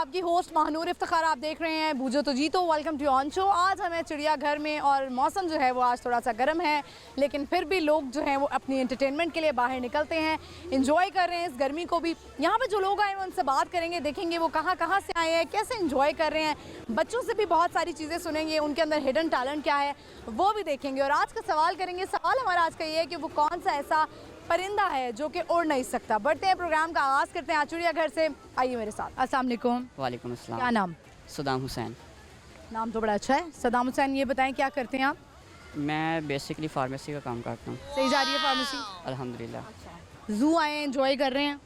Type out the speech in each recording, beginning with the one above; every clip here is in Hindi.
आपकी होस्ट महानूर इफ्तिखार। आप देख रहे हैं बूझो तो जीतो। Welcome to on show. आज हमें चिड़ियाघर में और मौसम जो है वो आज थोड़ा सा गर्म है, लेकिन फिर भी लोग जो हैं वो अपनी एंटरटेनमेंट के लिए बाहर निकलते हैं, इंजॉय कर रहे हैं इस गर्मी को भी। यहाँ पे जो लोग आए हैं उनसे बात करेंगे, देखेंगे वो कहाँ कहाँ से आए हैं, कैसे इंजॉय कर रहे हैं। बच्चों से भी बहुत सारी चीज़ें सुनेंगे, उनके अंदर हिडन टैलेंट क्या है वो भी देखेंगे। और आज का सवाल करेंगे। सवाल हमारा आज का ये है कि वो कौन सा ऐसा परिंदा है जो कि उड़ नहीं सकता। बढ़ते हैं, प्रोग्राम का आगाज़ करते हैं चिड़ियाघर से। आइए मेरे साथ। अस्सलाम वालेकुम। वालेकुम अस्सलाम। क्या नाम? सदाम हुसैन। नाम तो बड़ा अच्छा है। सदाम हुसैन, ये बताएं क्या करते हैं आप? मैं बेसिकली फार्मेसी का काम करता हूँ। सही जा रही है फार्मेसी? अल्हम्दुलिल्लाह। जू आए हैं, एंजॉय कर रहे हैं?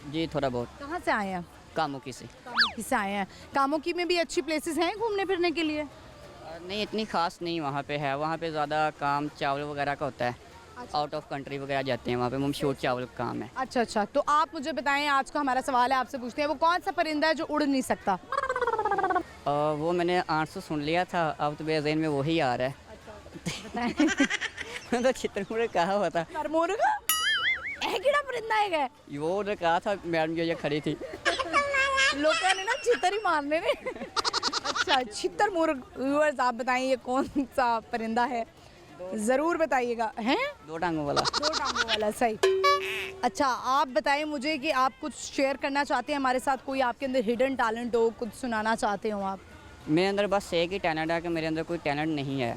जी थोड़ा बहुत। कहाँ से आए हैं? कामुकी से। कामुकी से आए हैं। कामुकी में भी अच्छी प्लेसेस हैं घूमने फिरने के लिए? नहीं, इतनी ख़ास नहीं वहाँ पे है। वहाँ पे ज़्यादा काम चावल वगैरह का होता है। आउट ऑफ कंट्री वगैरह जाते हैं, वहाँ पे मशहूर चावल का काम है। अच्छा अच्छा, तो आप मुझे बताएं, आज का हमारा सवाल है, आपसे पूछते हैं वो कौन सा परिंदा है जो उड़ नहीं सकता? वो मैंने आंसर सुन लिया था, अब तो मेरे ज़हन में वही आ रहा है। तो चित्रमुर्ग कहा हुआ था। मुर्ग कीड़ा परिंदा है? वो ने कहा था मैडम जो ये खड़ी थी। लोगों ने ना चितर ही मारने ने। अच्छा, छितर मुर्ग। व्यूअर्स आप बताएं ये कौन सा परिंदा है, ज़रूर बताइएगा। हैं? दो टांगों वाला। दो टांगों वाला, सही। अच्छा, आप बताएं मुझे कि आप कुछ शेयर करना चाहते हैं हमारे साथ, कोई आपके अंदर हिडन टैलेंट हो, कुछ सुनाना चाहते हो आप? मेरे अंदर बस एक ही टैलेंट है कि मेरे अंदर कोई टैलेंट नहीं है,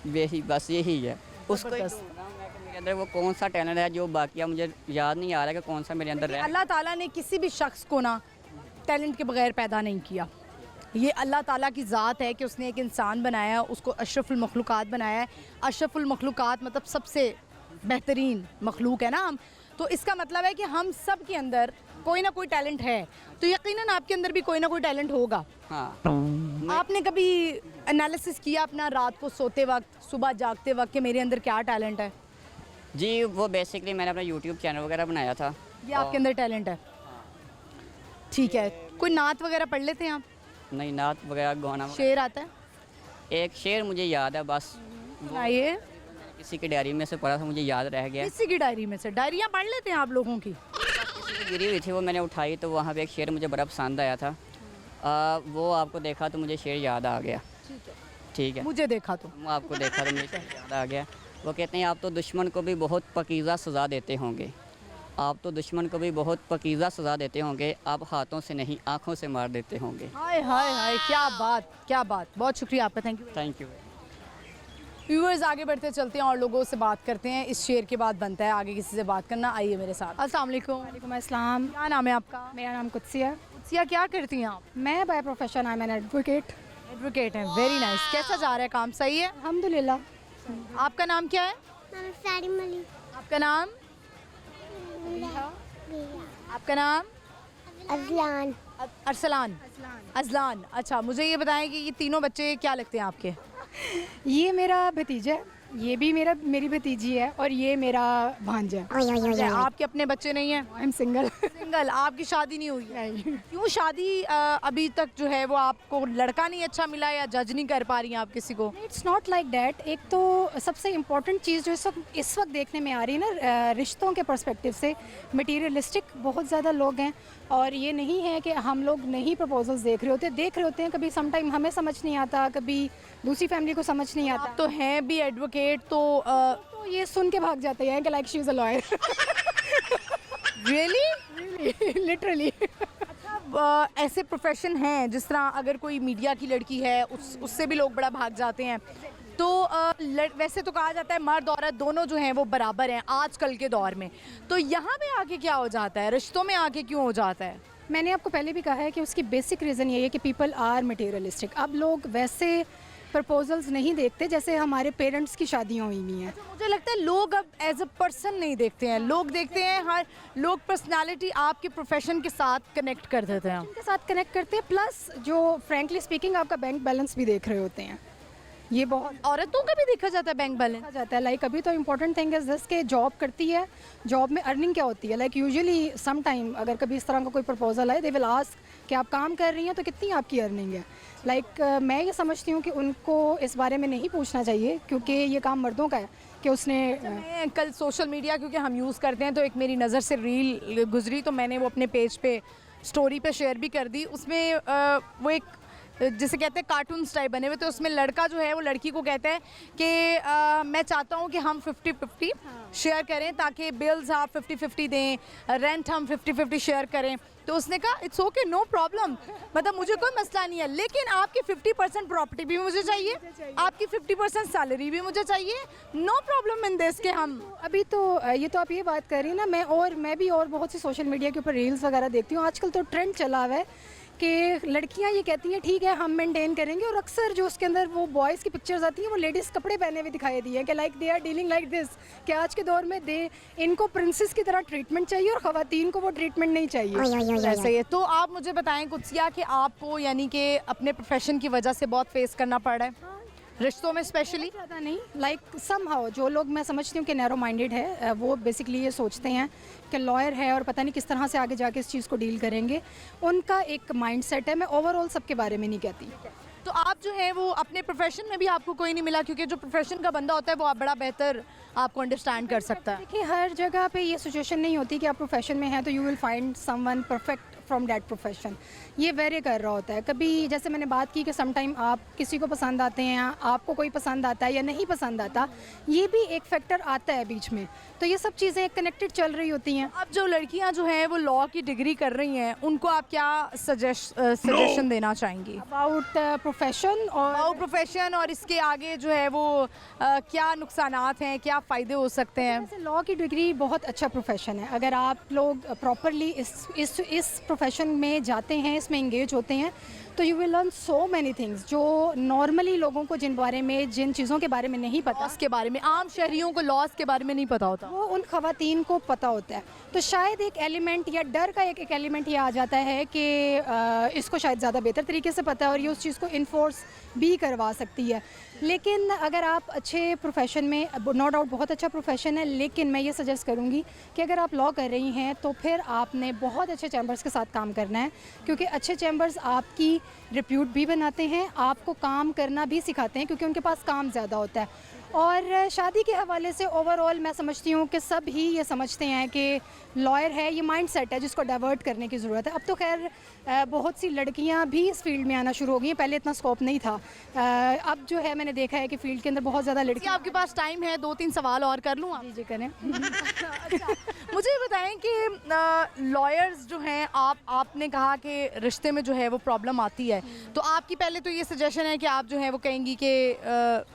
यही बस यही है। उसको ही ढूंढ रहा हूं मैं कि मेरे अंदर वो कौन सा टैलेंट है जो बाकी मुझे याद नहीं आ रहा है कि कौन सा मेरे अंदर है। अल्लाह ताला ने किसी भी शख्स को ना टैलेंट के बगैर पैदा नहीं किया। ये अल्लाह ताला की ज़ात है कि उसने एक इंसान बनाया, उसको अशरफुल मखलूक़ात बनाया है। अशरफुल मखलूक़ात मतलब सबसे बेहतरीन मखलूक है ना हम, तो इसका मतलब है कि हम सब के अंदर कोई ना कोई टैलेंट है, तो यकीनन आपके अंदर भी कोई ना कोई टैलेंट होगा। हाँ। आपने कभी एनालिसिस किया अपना, रात को सोते वक्त, सुबह जागते वक्त, कि मेरे अंदर क्या टैलेंट है? जी, वो बेसिकली मैंने अपना यूट्यूब चैनल वगैरह बनाया था। ये आपके अंदर टैलेंट है? ठीक है। कोई नात वगैरह पढ़ लेते हैं आप? नहीं, नात वगैरह गाना शेर आता है? एक शेर मुझे याद है बस। आइए। किसी की डायरी में से पढ़ा था, मुझे याद रह गया। किसी की डायरी में से? डायरियाँ पढ़ लेते हैं आप लोगों की? किसी की गिरी हुई थी, वो मैंने उठाई तो वहाँ पे एक शेर मुझे बड़ा पसंद आया था। वो आपको देखा तो मुझे शेर याद आ गया। ठीक है। मुझे देखा तो? आपको देखा तो मुझे शेर याद आ गया। वो कहते हैं, आप तो दुश्मन को भी बहुत पकीज़ा सज़ा देते होंगे, आप तो दुश्मन को भी बहुत पकीज़ा सज़ा देते होंगे, आप हाथों से नहीं आँखों से मार देते होंगे। हाय हाय हाय, क्या बात, क्या बात। बहुत शुक्रिया आपका, thank you. Thank you. Viewers आगे बढ़ते चलते हैं और लोगों से बात करते हैं। इस शेर के बाद बनता है आगे किसी से बात करना। आइए मेरे साथ। अस्सलाम वालेकुम। वालेकुम अस्सलाम। क्या नाम है आपका? मेरा नाम कुत्सिया है। कुत्सिया, क्या करती हैं आप? मैं by profession I am an advocate. Advocate हैं, वेरी नाइस। कैसा जा रहा है काम, सही है? अल्हम्दुलिल्लाह। आपका नाम क्या है? आपका नाम? आपका नाम? अज़लान। अरसलान। अज़लान। अच्छा, मुझे ये बताएं कि ये तीनों बच्चे क्या लगते हैं आपके? ये मेरा भतीजा है, ये भी मेरी भतीजी है, और ये मेरा भांजा है। आपके अपने बच्चे नहीं हैं? I am single. सिंगल। आपकी शादी नहीं हुई? नहीं। क्यों शादी अभी तक जो है वो आपको लड़का नहीं अच्छा मिला, या जज नहीं कर पा रही हैं आप किसी को? It's not like that. एक तो सबसे इम्पॉर्टेंट चीज़ जो इस वक्त देखने में आ रही है ना, रिश्तों के पर्सपेक्टिव से मटीरियलिस्टिक बहुत ज़्यादा लोग हैं, और ये नहीं है कि हम लोग नहीं प्रपोजल्स देख रहे होते हैं। कभी समटाइम हमें समझ नहीं आता, कभी दूसरी फैमिली को समझ नहीं आता। आप तो हैं भी एडवोकेट, तो ये सुन के भाग जाते हैं कि like she is a lawyer. Really? Literally. ऐसे प्रोफेशन हैं जिस तरह अगर कोई मीडिया की लड़की है उससे भी लोग बड़ा भाग जाते हैं, तो वैसे तो कहा जाता है मर्द औरत दोनों जो हैं वो बराबर हैं आजकल के दौर में, तो यहाँ पे आके क्या हो जाता है, रिश्तों में आके क्यों हो जाता है? मैंने आपको पहले भी कहा है कि उसकी बेसिक रीज़न ये है कि पीपल आर मटेरियलिस्टिक। अब लोग वैसे प्रपोजल्स नहीं देखते जैसे हमारे पेरेंट्स की शादियाँ हुई हुई हैं। मुझे लगता है लोग अब एज अ पर्सन नहीं देखते हैं, लोग देखते हैं हर लोग पर्सनालिटी आपके प्रोफेशन के साथ कनेक्ट कर देते हैं, उनके साथ कनेक्ट करते हैं, प्लस जो फ्रेंकली स्पीकिंग आपका बैंक बैलेंस भी देख रहे होते हैं। ये बहुत औरतों का भी देखा जाता है बैंक बैलेंस? देखा जाता है। लाइक अभी तो इम्पोर्टेंट थिंग इज दिस के जॉब करती है, जॉब में अर्निंग क्या होती है। लाइक यूजुअली सम टाइम अगर कभी इस तरह का कोई प्रपोजल है, दे विल आस्क कि आप काम कर रही हैं तो कितनी आपकी अर्निंग है। लाइक मैं ये समझती हूँ कि उनको इस बारे में नहीं पूछना चाहिए, क्योंकि ये काम मर्दों का है कि उसने मैं कल सोशल मीडिया क्योंकि हम यूज़ करते हैं तो एक मेरी नज़र से रील गुजरी तो मैंने वो अपने पेज पे स्टोरी पे शेयर भी कर दी। उसमें वो एक जिसे कहते हैं कार्टून्स टाइप बने हुए, तो उसमें लड़का जो है वो लड़की को कहता है कि मैं चाहता हूँ कि हम 50-50 शेयर करें ताकि बिल्स आप 50-50 दें, रेंट हम 50-50 शेयर करें। तो उसने कहा इट्स ओके, नो प्रॉब्लम, मतलब मुझे कोई मसला नहीं है, लेकिन आपकी 50% प्रॉपर्टी भी मुझे चाहिए, आपकी 50% सैलरी भी मुझे चाहिए, नो प्रॉब्लम इन दिस के हम। अभी तो ये तो आप ये बात कर रही हैं ना, मैं भी और बहुत सी सोशल मीडिया के ऊपर रील्स वगैरह देखती हूँ। आजकल तो ट्रेंड चला हुआ है कि लड़कियां ये कहती हैं ठीक है हम मेंटेन करेंगे, और अक्सर जो उसके अंदर वो बॉयज़ की पिक्चर्स आती हैं वो लेडीज़ कपड़े पहने हुए दिखाई दिए हैं कि like they are dealing like this, कि आज के दौर में इनको प्रिंसेस की तरह ट्रीटमेंट चाहिए और ख़वातीन को वो ट्रीटमेंट नहीं चाहिए। ऐसा ही है। तो आप मुझे बताएं कुत्सिया कि आपको यानी कि अपने प्रोफेशन की वजह से बहुत फेस करना पड़ रहा है रिश्तों में स्पेशली? ज़्यादा नहीं, लाइक समहाउ जो लोग मैं समझती हूँ कि नैरो माइंडेड है, वो बेसिकली ये सोचते हैं कि लॉयर है और पता नहीं किस तरह से आगे जाके इस चीज़ को डील करेंगे, उनका एक माइंड सेट है। मैं ओवरऑल सबके बारे में नहीं कहती। तो आप जो है वो अपने प्रोफेशन में भी आपको कोई नहीं मिला, क्योंकि जो प्रोफेशन का बंदा होता है वो आप बड़ा बेहतर आपको अंडरस्टैंड कर सकता है। देखिए हर जगह पे ये सिचुएशन नहीं होती कि आप प्रोफेशन में हैं तो you will find someone perfect from that profession. ये वेरी कर रहा होता है। कभी जैसे मैंने बात की कि समटाइम आप किसी को पसंद आते हैं, आपको कोई पसंद आता है या नहीं पसंद आता, ये भी एक फैक्टर आता है बीच में। तो ये सब चीज़ें कनेक्टेड चल रही होती हैं। अब जो लड़कियां जो हैं वो लॉ की डिग्री कर रही हैं, उनको आप क्या सजेशन देना चाहेंगी अबाउट प्रोफेशन और प्रोफेशन, और इसके आगे जो है वो क्या नुकसानात हैं, क्या फ़ायदे हो सकते हैं? वैसे लॉ की डिग्री बहुत अच्छा प्रोफेशन है। अगर आप लोग प्रॉपरली इस प्रोफेशन में जाते हैं, इसमें इंगेज होते हैं, तो you will learn so many things जो नॉर्मली लोगों को जिन चीज़ों के बारे में नहीं पता, लॉस के बारे में, आम शहरियों को लॉस के बारे में नहीं पता होता, वो उन खवातीन को पता होता है। तो शायद एक एलिमेंट या डर का एक एलिमेंट ये आ जाता है कि इसको शायद ज़्यादा बेहतर तरीके से पता है और ये उस चीज़ को इन्फोर्स भी करवा सकती है। लेकिन अगर आप अच्छे प्रोफेशन में, नो डाउट बहुत अच्छा प्रोफेशन है, लेकिन मैं ये सजेस्ट करूँगी कि अगर आप लॉ कर रही हैं तो फिर आपने बहुत अच्छे चैम्बर्स के साथ काम करना है, क्योंकि अच्छे चैम्बर्स आपकी रिप्यूट भी बनाते हैं, आपको काम करना भी सिखाते हैं, क्योंकि उनके पास काम ज़्यादा होता है। और शादी के हवाले से ओवरऑल मैं समझती हूँ कि सब ही ये समझते हैं कि लॉयर है, ये माइंड सेट है जिसको डाइवर्ट करने की ज़रूरत है। अब तो खैर बहुत सी लड़कियाँ भी इस फील्ड में आना शुरू हो गई हैं, पहले इतना स्कोप नहीं था। अब जो है मैंने देखा है कि फील्ड के अंदर बहुत ज़्यादा लड़कियाँ। आपके पास टाइम है, 2-3 सवाल और कर लूँ? जी करें। अच्छा, मुझे ये बताएं कि लॉयर्स जो हैं, आपने कहा कि रिश्ते में जो है वो प्रॉब्लम आती है, तो आपकी पहले तो ये सजेशन है कि आप जो है वो कहेंगी कि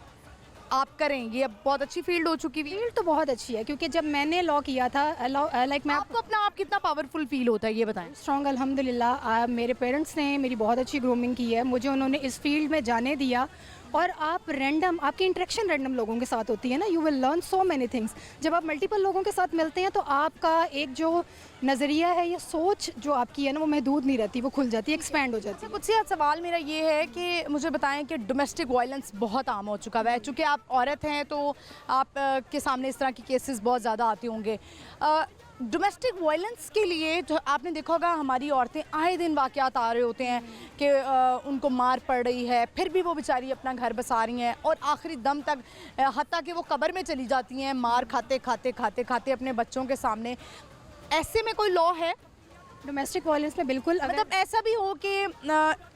आप करेंगे, अब बहुत अच्छी फील्ड हो चुकी हुई है। फील्ड तो बहुत अच्छी है, क्योंकि जब मैंने लॉ किया था, लाइक मैं आपको अपना आप कितना पावरफुल फील होता है ये बताएं? स्ट्रॉन्ग अल्हम्दुलिल्लाह। मेरे पेरेंट्स ने मेरी बहुत अच्छी ग्रूमिंग की है, मुझे उन्होंने इस फील्ड में जाने दिया। और आप आपकी इंटरेक्शन रैंडम लोगों के साथ होती है ना, you will learn so many things. जब आप मल्टीपल लोगों के साथ मिलते हैं तो आपका एक जो नज़रिया है या सोच जो आपकी है ना, वो महदूद नहीं रहती, वो खुल जाती है, एक्सपैंड हो जाती है। कुछ सवाल मेरा ये है कि मुझे बताएं कि डोमेस्टिक वायलेंस बहुत आम हो चुका है, चूँकि आप औरत हैं तो आप के सामने इस तरह के केसेस बहुत ज़्यादा आते होंगे। डोमेस्टिक वायलेंस के लिए जो आपने देखा होगा, हमारी औरतें आए दिन वाक़यात आ रहे होते हैं कि उनको मार पड़ रही है, फिर भी वो बेचारी अपना घर बसा रही हैं और आखिरी दम तक, हत्ता कि वो कब्र में चली जाती हैं मार खाते खाते खाते खाते अपने बच्चों के सामने। ऐसे में कोई लॉ है डोमेस्टिक वायलेंस में? बिल्कुल। मतलब ऐसा भी हो कि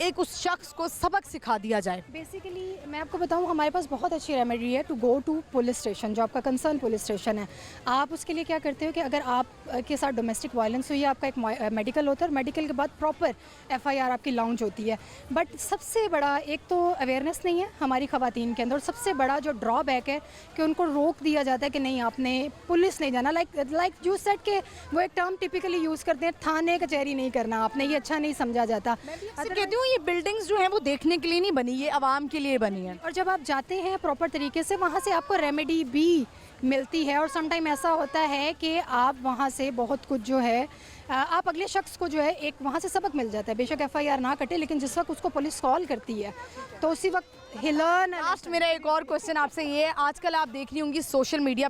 एक उस शख्स को सबक सिखा दिया जाए? बेसिकली मैं आपको बताऊं, हमारे पास बहुत अच्छी रेमेडी है to go to police station, जो आपका कंसर्न पुलिस स्टेशन है। आप उसके लिए क्या करते हो कि अगर आप के साथ डोमेस्टिक वायलेंस हुई है, आपका एक मेडिकल होता है, मेडिकल के बाद प्रॉपर FIR आपकी लॉन्च होती है। बट सबसे बड़ा एक तो अवेयरनेस नहीं है हमारी ख़वातीन के अंदर, और सबसे बड़ा जो ड्रॉबैक है कि उनको रोक दिया जाता है कि नहीं आपने पुलिस नहीं जाना। लाइक जो सेट के वो एक टर्म टिपिकली यूज़ करते हैं, थाने कचहरी नहीं करना आपने, ये अच्छा नहीं समझा जाता। कहती हूँ ये बिल्डिंग्स जो हैं वो देखने के लिए नहीं बनी, ये आवाम के लिए बनी है। और जब आप जाते हैं प्रॉपर तरीके से, वहाँ से आपको रेमेडी भी मिलती है। और समटाइम ऐसा होता है कि आप वहाँ से बहुत कुछ जो है, आप अगले शख्स को जो है एक वहाँ से सबक मिल जाता है। बेशक FIR ना कटे, लेकिन जिस वक्त उसको पुलिस कॉल करती है तो उसी वक्त हिलन लास्ट मेरा एक और क्वेश्चन आपसे ये है, आजकल आप देख रही होंगी सोशल मीडिया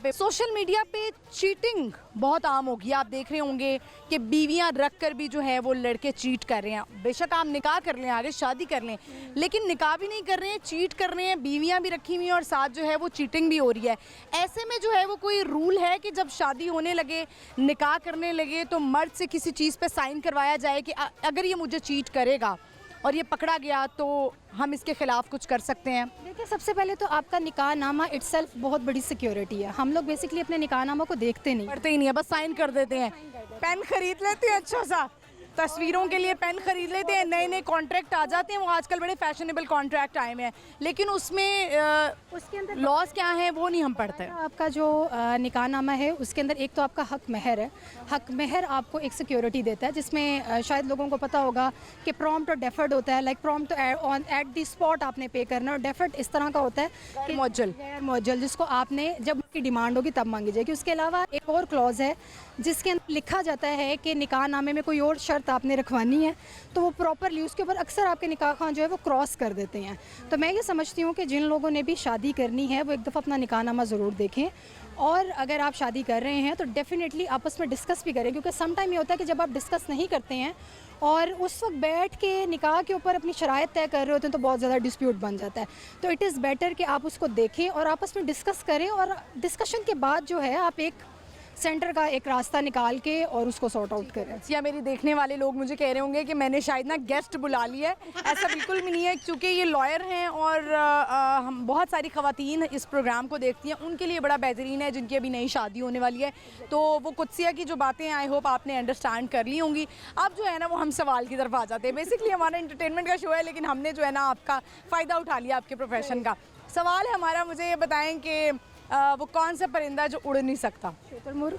पे चीटिंग बहुत आम होगी। आप देख रहे होंगे कि बीवियां रख कर भी जो है वो लड़के चीट कर रहे हैं। बेशक आप निकाह कर लें, आगे शादी कर लें, लेकिन निकाह भी नहीं कर रहे हैं, चीट कर रहे हैं, बीवियां भी रखी हुई हैं और साथ जो है वो चीटिंग भी हो रही है। ऐसे में जो है वो कोई रूल है कि जब शादी होने लगे, निकाह करने लगे, तो मर्द से किसी चीज़ पे साइन करवाया जाए कि अगर ये मुझे चीट करेगा और ये पकड़ा गया तो हम इसके खिलाफ कुछ कर सकते हैं? देखिए, सबसे पहले तो आपका निकाह नामा इट्सेल्फ बहुत बड़ी सिक्योरिटी है। हम लोग बेसिकली अपने निकाह नामा को देखते नहीं, पढ़ते ही नहीं है, बस साइन कर देते हैं। पेन खरीद लेते हैं, अच्छा सा तस्वीरों के लिए पेन खरीद लेते हैं, नए नए कॉन्ट्रैक्ट आ जाते हैं, वो आजकल बड़े फैशनेबल कॉन्ट्रैक्ट आए हुए हैं, लेकिन उसमें उसके अंदर लॉज क्या है वो नहीं हम पढ़ते। आपका जो निकाहनामा है उसके अंदर एक तो आपका हक महर है। हक महर आपको एक सिक्योरिटी देता है, जिसमें शायद लोगों को पता होगा कि प्रॉम्प्ट और डेफर्ड होता है। लाइक प्रॉम्प्ट तो एट द स्पॉट आपने पे करना, और डेफर्ड इस तरह का होता है कि मुअज्जल। गैर मुअज्जल, जिसको आपने जब उसकी डिमांड होगी तब मांगी जाएगी। उसके अलावा एक और क्लॉज है जिसके अंदर लिखा जाता है कि निकाहनामे में कोई और शर्त आपने रखवानी है तो वो प्रॉपरली उसके ऊपर अक्सर आपके निकाह खान जो है वो क्रॉस कर देते हैं। तो मैं ये समझती हूँ कि जिन लोगों ने भी शादी करनी है वो एक दफ़ा अपना निकाहनामा ज़रूर देखें, और अगर आप शादी कर रहे हैं तो डेफिनेटली आपस में डिस्कस भी करें, क्योंकि सम टाइम ये होता है कि जब आप डिस्कस नहीं करते हैं और उस वक्त बैठ के निकाह के ऊपर अपनी शराइत तय कर रहे होते हैं तो बहुत ज़्यादा डिस्प्यूट बन जाता है। तो इट इज़ बेटर कि आप उसको देखें और आपस में डिस्कस करें, और डिस्कशन के बाद जो है आप एक सेंटर का एक रास्ता निकाल के और उसको सॉर्ट आउट करें। या मेरी देखने वाले लोग मुझे कह रहे होंगे कि मैंने शायद ना गेस्ट बुला लिया है, ऐसा बिल्कुल भी नहीं है, क्योंकि ये लॉयर हैं और हम बहुत सारी ख़वातीन इस प्रोग्राम को देखती हैं, उनके लिए बड़ा बेहतरीन है जिनकी अभी नई शादी होने वाली है। तो वो कुत्सिया की जो बातें आई होप आपने अंडरस्टैंड कर ली होंगी। अब जो है ना वो हम सवाल की तरफ आ जाते हैं। बेसिकली हमारा एंटरटेनमेंट का शो है, लेकिन हमने जो है ना आपका फ़ायदा उठा लिया आपके प्रोफेशन का। सवाल है हमारा, मुझे ये बताएँ कि वो कौन सा परिंदा है जो उड़ नहीं सकता? शुतुरमुर्ग।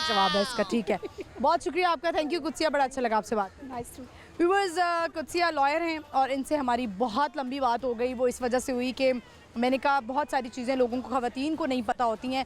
जवाब है इसका, ठीक है। बहुत शुक्रिया आपका, थैंक यू कुत्सिया, बड़ा अच्छा लगा आपसे बात। Nice to. व्यूअर्स, कुत्सिया लॉयर हैं और इनसे हमारी बहुत लंबी बात हो गई। वो इस वजह से हुई कि मैंने कहा बहुत सारी चीज़ें लोगों को, ख़वातीन को नहीं पता होती हैं।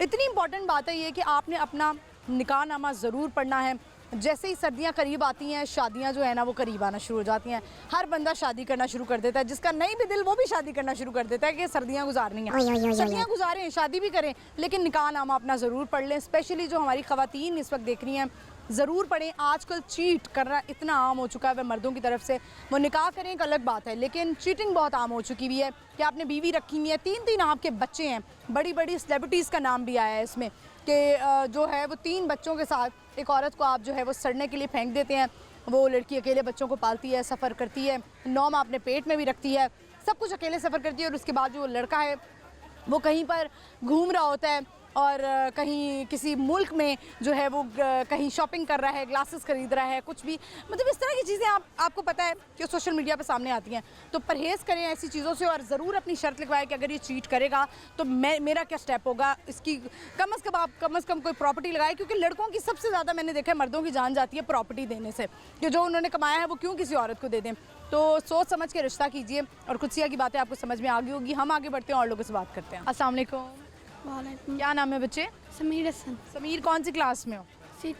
इतनी इंपॉर्टेंट बात है ये कि आपने अपना निकाहनामा ज़रूर पढ़ना है। जैसे ही सर्दियाँ करीब आती हैं, शादियाँ जो है ना वो करीब आना शुरू हो जाती हैं। हर बंदा शादी करना शुरू कर देता है, जिसका नहीं भी दिल वो भी शादी करना शुरू कर देता है कि सर्दियाँ गुजारनी है। सर्दियाँ गुजारें, शादी भी करें, लेकिन निकाहनामा अपना ज़रूर पढ़ लें। स्पेशली जो हमारी ख़वातीन इस वक्त देख रही हैं, ज़रूर पढ़ें। आजकल चीट करना इतना आम हो चुका है वह मर्दों की तरफ से। वो निकाह करें एक अलग बात है, लेकिन चीटिंग बहुत आम हो चुकी हुई है कि आपने बीवी रखी हुई है, 3-3 आपके बच्चे हैं, बड़ी बड़ी सेलिब्रिटीज़ का नाम भी आया है इसमें कि जो है वो 3 बच्चों के साथ एक औरत को आप जो है वो सड़ने के लिए फेंक देते हैं। वो लड़की अकेले बच्चों को पालती है, सफ़र करती है, 9 माह अपने पेट में भी रखती है, सब कुछ अकेले सफ़र करती है, और उसके बाद जो लड़का है वो कहीं पर घूम रहा होता है और कहीं किसी मुल्क में जो है वो कहीं शॉपिंग कर रहा है, ग्लासेस खरीद रहा है, कुछ भी, मतलब इस तरह की चीज़ें आपको पता है कि सोशल मीडिया पे सामने आती हैं। तो परहेज़ करें ऐसी चीज़ों से, और ज़रूर अपनी शर्त लिखवाएं कि अगर ये चीट करेगा तो मेरा क्या स्टेप होगा, इसकी कम अज़ कम कोई प्रॉपर्टी लगाए, क्योंकि लड़कों की सबसे ज़्यादा मैंने देखा है मर्दों की जान जाती है प्रॉपर्टी देने से, कि जो उन्होंने कमाया है वो क्यों किसी औरत को दे दें। तो सोच समझ के रिश्ता कीजिए, और कुत्सिया की बातें आपको समझ में आ गई होगी। हम आगे बढ़ते हैं और लोगों से बात करते हैं। अस्सलाम वालेकुम, वालेकुम। क्या नाम है बच्चे? समीर हसन। समीर, कौन सी क्लास में हो? 6।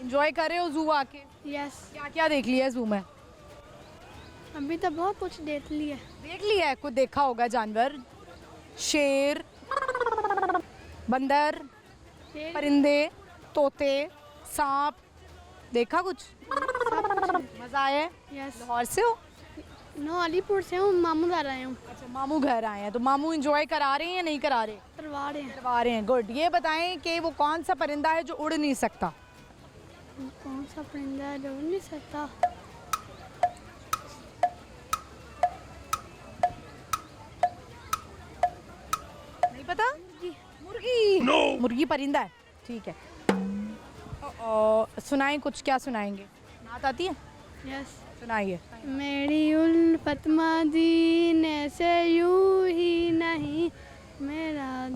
एंजॉय कर रहे हो जू आके? यस। क्या क्या देख लिया है जू में? अभी तो बहुत कुछ देख लिया। देख लिया है, कुछ देखा होगा जानवर, शेर, बंदर, परिंदे, तोते, सांप, देखा कुछ? मज़ा आया है? यस। लाहौर से हो? नो, अलीपुर से हूँ, मामू घर आए हूँ। अच्छा, मामू घर आए हैं, तो मामू एंजॉय करा रहे हैं या नहीं करा रहे? करवा रहे हैं। करवा रहे हैं, गुड। ये बताएं कि वो कौन सा परिंदा है जो उड़ नहीं सकता? कौन सा परिंदा है जो उड़ नहीं सकता? नहीं पता? मुर्गी। मुर्गी परिंदा है, ठीक है। सुनाएं कुछ, क्या सुनाएंगे? नात आती है? यस। सुनाइए। मेरी उल्फत मदीने से यूं ही नहीं, मेरा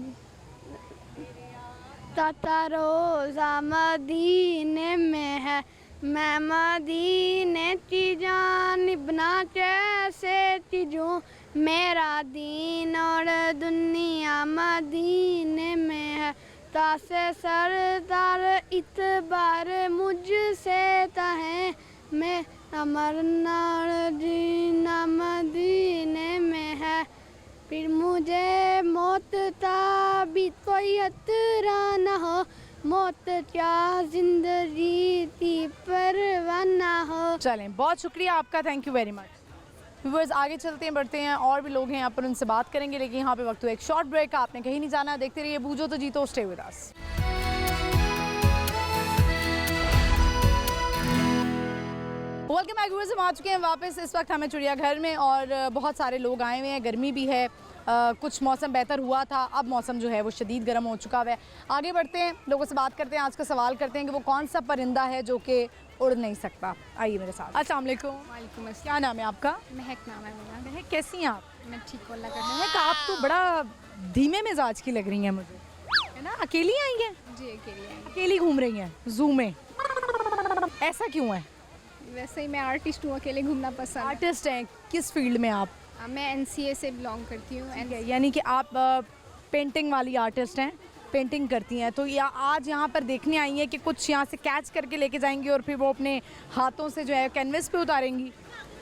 ताता रोज़ा मदीने में है, मैं मदीने की जानिब ना कैसे चीजों, मेरा दीन और दुनिया मदीने में है, तासे सरदार इतबार मुझसे तहे, मैं अमरना मदीने में है, फिर मुझे मौत ताबी कोई खतरा न हो, मौत क्या जिंदगी थी परवाना हो। चलें, बहुत शुक्रिया आपका, thank you very much. Viewers, आगे चलते हैं, बढ़ते हैं, और भी लोग हैं यहाँ पर, उनसे बात करेंगे, लेकिन यहाँ पे वक्त हुआ एक शॉर्ट ब्रेक का। आपने कहीं नहीं जाना, देखते रहिए बूझो तो जीतो, stay with us. Welcome back viewers, हम आ चुके हैं वापस। इस वक्त हमें चिड़ियाघर में और बहुत सारे लोग आए हुए हैं, गर्मी भी है, कुछ मौसम बेहतर हुआ था, अब मौसम जो है वो शदीद गर्म हो चुका है। आगे बढ़ते हैं, लोगों से बात करते हैं, आज का सवाल करते हैं कि वो कौन सा परिंदा है जो कि उड़ नहीं सकता। आइए मेरे साथ। अस्सलाम वालेकुम। वालेकुम अस्सलाम। क्या नाम है आपका? महक नाम है मेरा। महक, कैसी हैं आप? मैं ठीक अल्लाह का। महक, आप तो बड़ा धीमे मिजाज की लग रही हैं मुझे, है ना? अकेली आई हैं? जी अकेली आई। अकेली घूम रही हैं जू में, ऐसा क्यों है? वैसे ही मैं आर्टिस्ट हूँ, अकेले घूमना पसंद है। आर्टिस्ट हैं, किस फील्ड में आप? मैं NCA से बिलोंग करती हूँ। ठीक है, यानी कि आप पेंटिंग वाली आर्टिस्ट हैं, पेंटिंग करती हैं, तो या आज यहाँ पर देखने आई हैं कि कुछ यहाँ से कैच करके लेके जाएंगी और फिर वो अपने हाथों से जो है कैनवस पे उतारेंगी?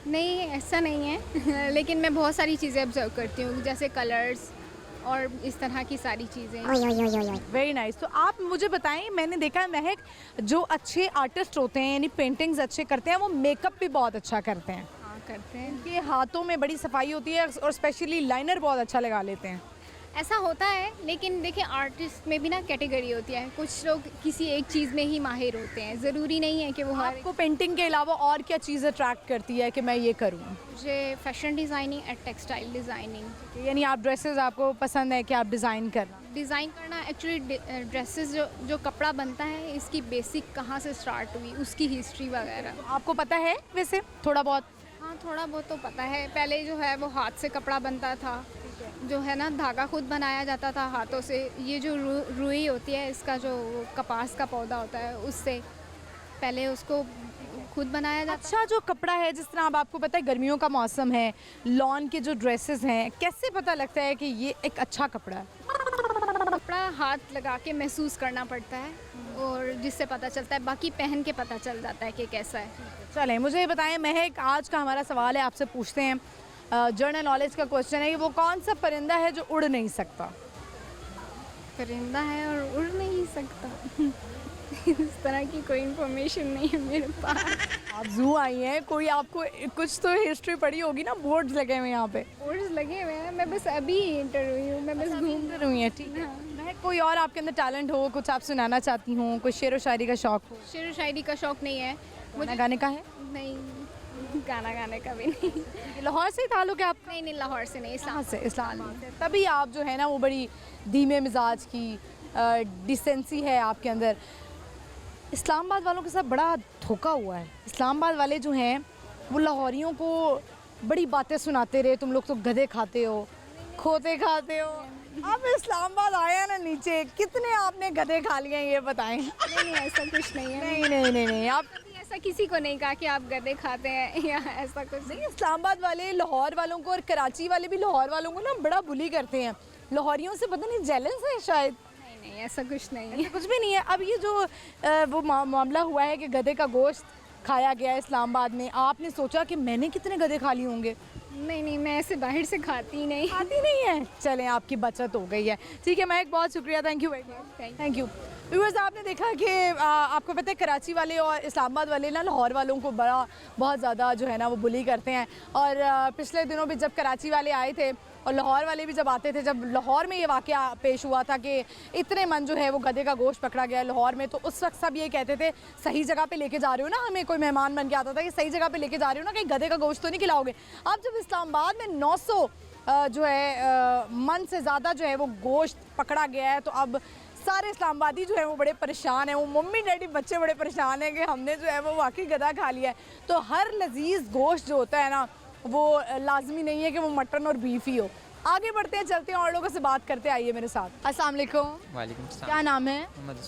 नहीं, ऐसा नहीं है लेकिन मैं बहुत सारी चीज़ें ऑब्जर्व करती हूँ, जैसे कलर्स और इस तरह की सारी चीज़ें। Very nice. तो आप मुझे बताएं, मैंने देखा है महक, जो अच्छे आर्टिस्ट होते हैं, यानी पेंटिंग्स अच्छे करते हैं, वो मेकअप भी बहुत अच्छा करते हैं। हाँ करते हैं। उनके हाथों में बड़ी सफाई होती है और स्पेशली लाइनर बहुत अच्छा लगा लेते हैं। ऐसा होता है, लेकिन देखिए आर्टिस्ट में भी ना कैटेगरी होती है, कुछ लोग किसी एक चीज़ में ही माहिर होते हैं, ज़रूरी नहीं है कि वो हर। आपको पेंटिंग के अलावा और क्या चीज़ अट्रैक्ट करती है कि मैं ये करूँ? मुझे fashion designing and textile designing. यानी आप ड्रेसेस, आपको पसंद है कि आप डिज़ाइन करना? डिज़ाइन करना एक्चुअली, ड्रेसेस जो कपड़ा बनता है, इसकी बेसिक कहाँ से स्टार्ट हुई, उसकी हिस्ट्री वगैरह। आपको पता है वैसे थोड़ा बहुत? हाँ थोड़ा बहुत तो पता है। पहले जो है वो हाथ से कपड़ा बनता था, जो है ना धागा खुद बनाया जाता था हाथों से। ये जो रुई होती है, इसका जो कपास का पौधा होता है, उससे पहले उसको खुद बनाया जाता। अच्छा, जो कपड़ा है, जिस तरह अब आपको पता है गर्मियों का मौसम है, लॉन के जो ड्रेसेस हैं, कैसे पता लगता है कि ये एक अच्छा कपड़ा है? कपड़ा हाथ लगा के महसूस करना पड़ता है और जिससे पता चलता है, बाकी पहन के पता चल जाता है कि कैसा है। चलें, मुझे ये बताएं महक, आज का हमारा सवाल है, आपसे पूछते हैं, जनरल नॉलेज का क्वेश्चन है कि वो कौन सा परिंदा है जो उड़ नहीं सकता? परिंदा है और उड़ नहीं सकता इस तरह की कोई इन्फॉर्मेशन नहीं है मेरे पास। आप जू आई हैं, कोई आपको कुछ तो हिस्ट्री पढ़ी होगी ना, बोर्ड्स लगे हुए हैं यहाँ पे। बोर्ड्स लगे हुए हैं, मैं बस अभी इंटर हुई हूँ, मैं बस घूम हुई हैं, ठीक है। महक, कोई और आपके अंदर टैलेंट हो, कुछ आप सुनाना चाहती हूँ, कोई शेर व शायरी का शौक हो? शेर व शायरी का शौक नहीं है मुझे। गाने का है? नहीं, गाना गाने का भी नहीं। लाहौर से ताल्लुक है आप? नहीं, लाहौर से नहीं, कहाँ से? इस्लामाबाद से। तभी आप जो है ना वो बड़ी धीमे मिजाज की, डिसेंसी है आपके अंदर। इस्लामाबाद वालों के साथ बड़ा धोखा हुआ है। इस्लामाबाद वाले जो हैं वो लाहौरियों को बड़ी बातें सुनाते रहे, तुम लोग तो गधे खाते हो, खोते खाते हो। अब इस्लामाबाद आया ना नीचे, कितने आपने गधे खा लिए हैं ये बताएं? नहीं, ऐसा कुछ नहीं है। नहीं, आप ऐसा किसी को नहीं कहा कि आप गधे खाते हैं या ऐसा कुछ नहीं। इस्लामाबाद वाले लाहौर वालों को और कराची वाले भी लाहौर वालों को ना बड़ा बुली करते हैं। लाहौरियों से पता नहीं जेलस है शायद। नहीं, ऐसा कुछ नहीं है। कुछ भी नहीं है। अब ये जो वो मामला हुआ है कि गधे का गोश्त खाया गया है इस्लामाबाद में, आपने सोचा कि मैंने कितने गधे खा लिए होंगे? नहीं, मैं ऐसे बाहर से खाती नहीं है। चलें, आपकी बचत हो गई है, ठीक है महक, बहुत शुक्रिया, thank you very much. Thank you. Viewers, आपने देखा कि आपको पता है कराची वाले और इस्लामाबाद वाले ना लाहौर वालों को बहुत ज़्यादा जो है ना वो बुली करते हैं। और पिछले दिनों भी जब कराची वाले आए थे और लाहौर वाले भी जब आते थे, जब लाहौर में ये वाक़या पेश हुआ था कि इतने मन जो है वो गधे का गोश्त पकड़ा गया लाहौर में, तो उस वक्त सब ये कहते थे सही जगह पे लेके जा रहे हो ना हमें, कोई मेहमान बन के आता था कि सही जगह पे लेके जा रहे हो ना, कहीं गधे का गोश्त तो नहीं खिलाओगे। अब जब इस्लामाबाद में 900 जो है मन से ज़्यादा जो है वो गोश्त पकड़ा गया है, तो अब सारे इस्लामाबादी जो है वो बड़े परेशान हैं, वो मम्मी डैडी बच्चे बड़े परेशान हैं कि हमने जो है वो वाकई गधा खा लिया है। तो हर लजीज गोश्त जो होता है ना, वो लाजमी नहीं है कि वो मटन और बीफ ही हो। आगे बढ़ते हैं, चलते हैं और लोगों से बात करते हैं, आइए मेरे साथ। अस्सलाम वालेकुम। वालेकुम सलाम। क्या नाम है? मोहम्मद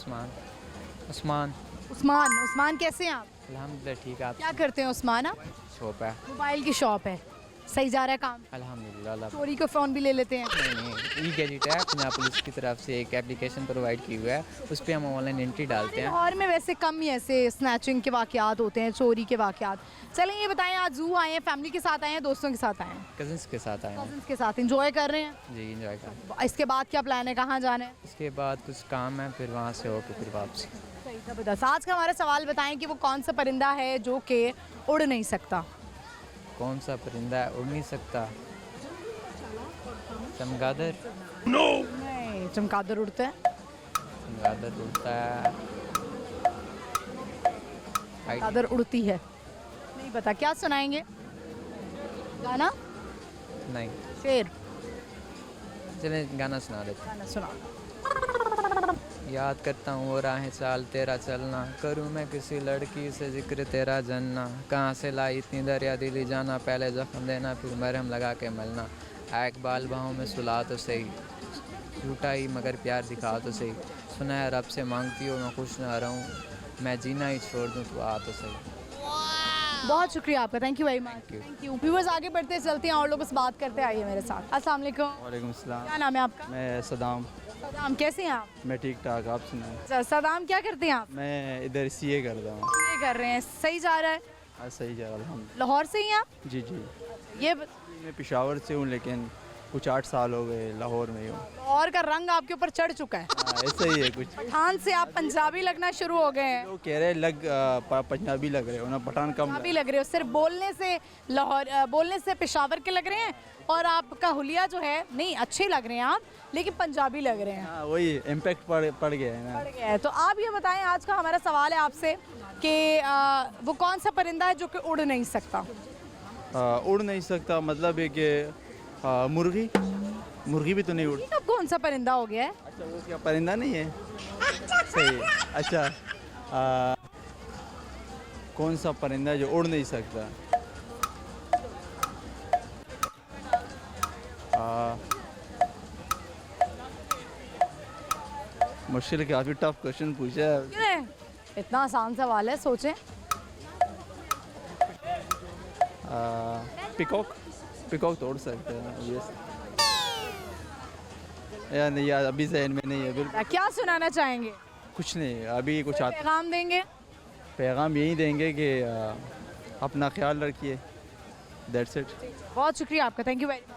उस्मान, कैसे हैं आप? अल्हम्दुलिल्लाह ठीक है। आप क्या करते हैं उस्मान आप? शॉप है। मोबाइल की शॉप है, सही जा रहा है काम? अल्हम्दुलिल्लाह अल्लाह। चोरी का फ़ोन भी ले लेते हैं? नहीं, ई गैजेट है, पंजाब पुलिस की तरफ से एक एप्लीकेशन प्रोवाइड की हुआ है, उस पर हम ऑनलाइन एंट्री डालते हैं। लाहौर में वैसे कम ही ऐसे स्नैचिंग के वाक़यात होते हैं, चोरी के वाक़यात। चलें ये बताएं, आज ज़ू आए हैं, फैमिली के साथ आए हैं, दोस्तों के साथ आए हैं? कज़न्स के साथ आए हैं। कज़न्स के साथ इंजॉय कर रहे हैं? जी इंजॉय कर। इसके बाद क्या प्लान है, कहाँ जाना है? इसके बाद कुछ काम है, फिर वहाँ से होकर फिर वापसी। सही ज़बरदस्त। आज का हमारा सवाल बताएं कि वो कौन सा परिंदा है जो कि उड़ नहीं सकता? कौन सा परिंदा है उड़ नहीं सकता? चमगादड़। नहीं, चमगादड़ उड़ता है। चमगादड़ उड़ता है। चमगादड़ उड़ती है, नहीं पता। क्या सुनाएंगे? गाना? नहीं, शेर? चले गाना सुना देते। गाना सुना। याद करता हूँ वो राहें चाल तेरा चलना, करूँ मैं किसी लड़की से जिक्र तेरा जानना, कहाँ से लाई इतनी दरिया दिली जाना, पहले जख्म देना फिर मरहम लगा के मलना, एक बाल बाहों में सुला तो सही, झूठा ही मगर प्यार दिखा तो सही, सुना है रब से मांगती हो मैं खुश ना रहूँ, मैं जीना ही छोड़ दूँ तो आ तो सही। बहुत शुक्रिया आपका, thank you very much. Thank you. Viewers आगे बढ़ते चलते हैं और लोगों से बात करते आइए मेरे साथ। अस्सलाम वालेकुम। वालेकुम सलाम। क्या नाम है आपका? मैं सदाम। सदाम, कैसे हैं आप? मैं ठीक ठाक, आप सुनाएं? अच्छा, सदाम क्या करते हैं आप? मैं इधर सीए करता हूँ। ये कर रहे हैं, सही जा रहा है? हाँ सही जा रहा हूँ। लाहौर से ही हैं आप? जी जी। ये मैं पेशावर से हूँ लेकिन कुछ 8 साल हो गए लाहौर में ही हूँ। लाहौर का रंग आपके ऊपर चढ़ चुका है। हाँ, ऐसा ही है कुछ। पठान से आप पंजाबी लगना शुरू हो गए हैं। लोग कह रहे हैं पंजाबी लग रहे हो ना, पठान कम पंजाबी लग रहे हो, सिर्फ बोलने से लाहौर बोलने से पेशावर के लग रहे हैं, और आपका हुलिया जो है, नहीं अच्छे लग रहे हैं आप, लेकिन पंजाबी लग रहे हैं। हाँ वही इम्पैक्ट पड़ गया है ना। पड़ गया है। तो आप ये बताएं, आज का हमारा सवाल है आपसे कि वो कौन सा परिंदा है जो कि उड़ नहीं सकता? उड़ नहीं सकता मतलब है कि मुर्गी भी तो नहीं उड़। अब कौन सा परिंदा हो गया है? अच्छा वो क्या परिंदा नहीं है? सही है। अच्छा कौन सा परिंदा जो उड़ नहीं सकता? मुश्किल काफ़ी टफ क्वेश्चन पूछा है। क्यों है? इतना आसान सवाल है, सोचें। पिकॉक तोड़ सकते हैं। यस यार नहीं यार, अभी जहन में नहीं है बिल्कुल। क्या सुनाना चाहेंगे? कुछ नहीं, अभी कुछ आता। पैगाम देंगे? पैगाम यही देंगे कि अपना ख्याल रखिए, दैट्स इट। बहुत शुक्रिया आपका, thank you very much.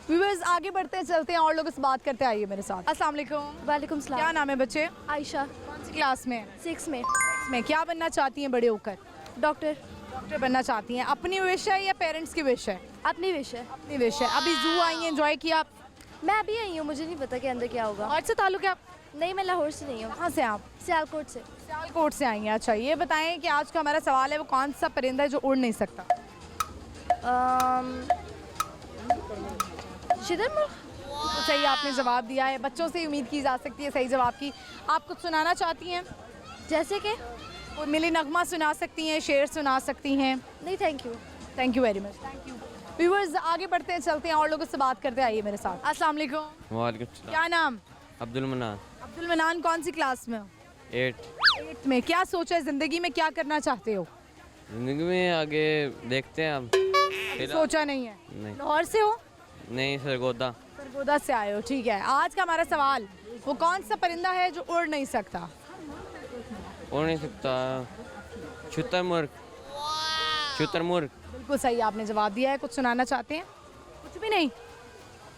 Viewers आगे बढ़ते हैं, चलते हैं और लोगों से बात करते आइए मेरे साथ। अस्सलाम वालेकुम। वालेकुम क्या सलाम। नाम है बच्चे? आयशा, कौन सी क्लास में? 6 में। इसमें क्या बनना चाहती हैं बड़े होकर? डॉक्टर। डॉक्टर बनना चाहती हैं। अपनी विश है या पेरेंट्स की विश है? अपनी विश है। अपनी विश है। अभी जू आई हैं, एंजॉय किया आप? मैं अभी आई हूँ, मुझे नहीं पता कि अंदर क्या होगा। और से ताल्लुक है आप? नहीं, मैं लाहौर से नहीं हूँ, कहाँ से आप? सियालकोट से। सियालकोट से आई हैं। अच्छा ये बताएं कि आज का हमारा सवाल है, वो कौन सा परिंदा है जो उड़ नहीं सकता? शुतुरमुर्ग। तो सही आपने जवाब दिया है। बच्चों से उम्मीद की जा सकती है सही जवाब की। आप कुछ सुनाना चाहती हैं? जैसे कि? कोई मिली नगमा सुना सकती हैं, शेर सुना सकती हैं? नहीं, thank you. Thank you very much. Thank you. Viewers आगे बढ़ते हैं, चलते हैं और लोगों से बात करते आइए मेरे साथ। अस्सलाम वालेकुम। वालेकुम सलाम। क्या नाम? अब्दुल मनान। अब्दुल मनान, कौन सी क्लास में हो? 8। में। क्या सोचा है ज़िंदगी में, क्या करना चाहते हो? जिंदगी में आगे देखते हैं अब। सोचा नहीं है? नहीं। लाहौर से हो? नहीं सरगोदा। सरगोदा से आए हो, ठीक है। आज का हमारा सवाल, वो कौन सा परिंदा है जो उड़ नहीं सकता? उड़ नहीं सकता। शुतुरमुर्ग। शुतुरमुर्ग। बिल्कुल सही आपने जवाब दिया है। कुछ सुनाना चाहते हैं? कुछ भी नहीं,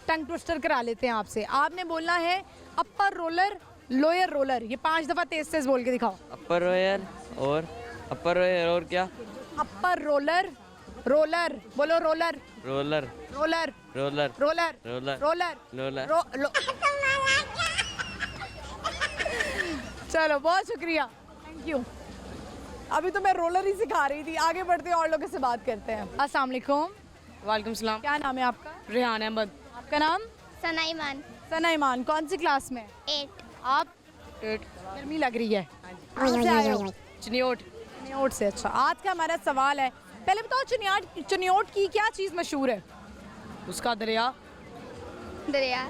टंग ट्विस्टर करा लेते हैं आपसे। आपने बोलना है अपर रोलर, लोअर रोलर। ये 5 दफ़ा तेज तेज बोल के दिखाओ। अपर रोयर और अपर रोयर और क्या? अपर रोलर, रोलर बोलो। Roller, roller. Roller, roller. Roller, roller. Roller, roller. चलो बहुत शुक्रिया, थैंक यू। अभी तो मैं रोलर ही सिखा रही थी। आगे बढ़ते हैं और लोगों से बात करते हैं। अस्सलाम वालेकुम। वालेकुम सलाम। क्या नाम है आपका? रेहान अहमद। आपका नाम? सनाईमान। सना ईमान। कौन सी क्लास में? 8। आप? 8। गर्मी लग रही है। कहाँ से आए हो? चिनियोट। चिनियोट से। अच्छा आज का हमारा सवाल है, पहले बताओ चिनियोट की क्या चीज़ मशहूर है? उसका दरिया। दरिया।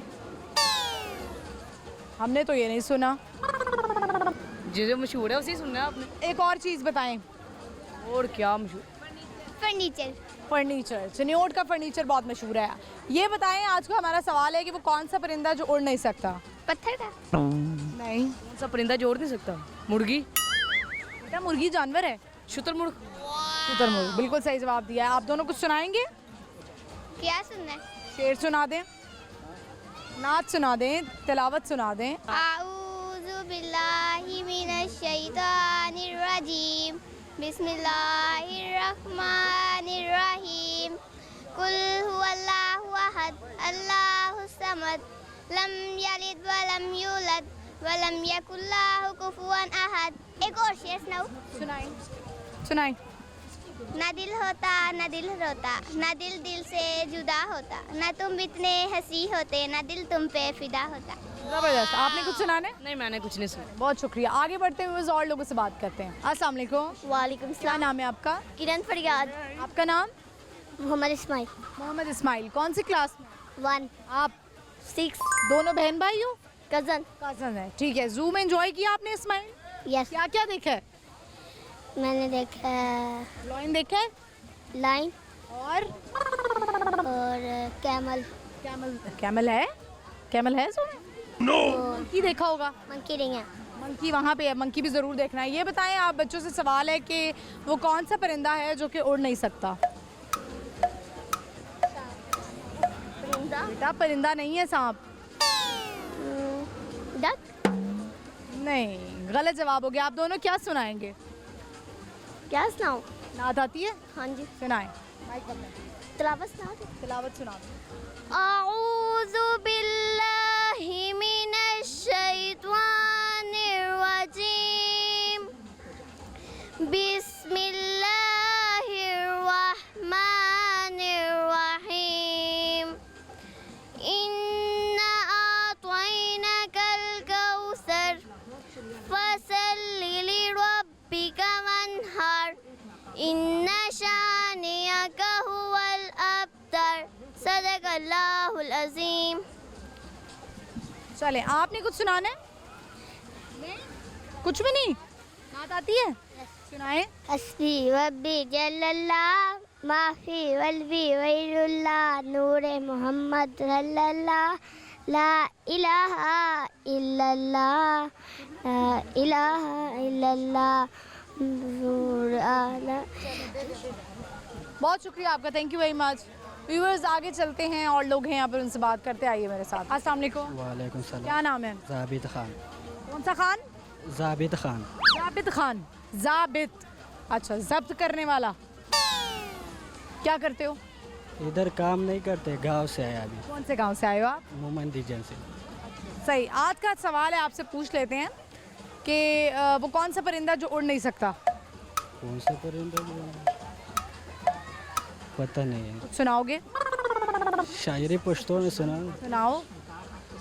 हमने तो ये नहीं सुना। जो मशहूर है उसे सुनना है आपने। एक और चीज़ बताएं। और क्या मशहूर? फर्नीचर। फर्नीचर, चिन्योट का फर्नीचर बहुत मशहूर है। ये बताएं, आज का हमारा सवाल है कि वो कौन सा परिंदा जो उड़ नहीं सकता? पत्थर का। नहीं। कौन सा परिंदा जोड़ नहीं सकता? मुर्गी। बेटा मुर्गी जानवर है। शुतुरमुर्ग। शुतुरमुर्ग, बिल्कुल सही जवाब दिया है। आप दोनों कुछ सुनाएंगे? क्या सुनना है? शेर सुना दें, नाच सुना दें, तिलावत सुना दें। आऊज़ु बिल्लाहि मिनश शैतानिर रजीम, बिस्मिल्लाहिर रहमानिर रहीम, कुल हुवल्लाहु अहद, अल्लाहुस समद, लम यलिद व लम यूलद व लम यकुल लहु कुफुवन अहद। एक और शेर सुनाऊं? सुनाएं। ना दिल होता ना दिल रोता, ना दिल दिल से जुदा होता, ना तुम इतने हंसी होते, ना दिल तुम पे फिदा होता। जबरदस्त। आपने कुछ सुनाने? नहीं, मैंने कुछ नहीं सुना। बहुत शुक्रिया। आगे बढ़ते हुए और लोगों से बात करते हैं। अस्सलाम वालेकुम। वालेकुम क्या सलाम। नाम है आपका? किरण फरियाद। आपका नाम? मोहम्मद इस्माइल। मोहम्मद इस्माइल। कौन सी क्लास में? 1 आप 6 दोनों बहन भाई हो? कजन। कजन है, ठीक है। जू में एंजॉय किया आपने इस्माइल? यस। क्या क्या देखा है? मैंने देखा लाइन देखा है लाइन और कैमल। कैमल है? कैमल है जू में? मंकी देखा होगा? मंकी नहीं है। मंकी वहाँ पे है, मंकी भी ज़रूर देखना है। ये बताएं, आप बच्चों से सवाल है कि वो कौन सा परिंदा है जो कि उड़ नहीं सकता? बेटा परिंदा नहीं है, सांप। डक। नहीं, गलत जवाब हो गया। आप दोनों क्या सुनाएंगे? क्या सुनाऊं? नात आती है? हाँ जी। सुनाएं। तिलावत सुनाओ। तिलावत सुना दो। आऊज़ु बिल्लाहि मिनश शैतानिर रजीम, बिस्मिल्लाहिर रहमानिर रहीम, इन्ना आतैनाकल कौसर, फसल्लि लिरब्बिका वन्हर, इन्ना शानियका हुवल अब्तर, सदक़ल्लाहुल अज़ीम। चले, आपने कुछ सुनाना है? कुछ भी नहीं? नात आती है? सुनाए। हस्बी रब्बी जल्लल्लाह, माफी वल्बी वैरुल्लाह, नूरे मोहम्मद सल्लल्लाह, ला इलाहा इल्लल्लाह, ला इलाहा इल्लल्लाह, नूर आला। बहुत शुक्रिया आपका, thank you very much. Viewers, आगे चलते हैं और लोग हैं यहाँ पर, उनसे बात करते। आइए मेरे साथ। अस्सलाम वालेकुम। वालेकुम सलाम। क्या नाम है? जाबित खान। कौन सा खान? जाबित खान। जाबित खान। जाबित, अच्छा, जब्त करने वाला। क्या करते हो? इधर काम नहीं करते, गांव से आया अभी। कौन से गांव से आए हो आप? मोमनदीजन से। सही। आज का सवाल है, आपसे पूछ लेते हैं कि वो कौन सा परिंदा जो उड़ नहीं सकता? कौन सा परिंदा पता नहीं है। कुछ सुनाओगे? शायरी पश्तो ने सुना। सुनाओ।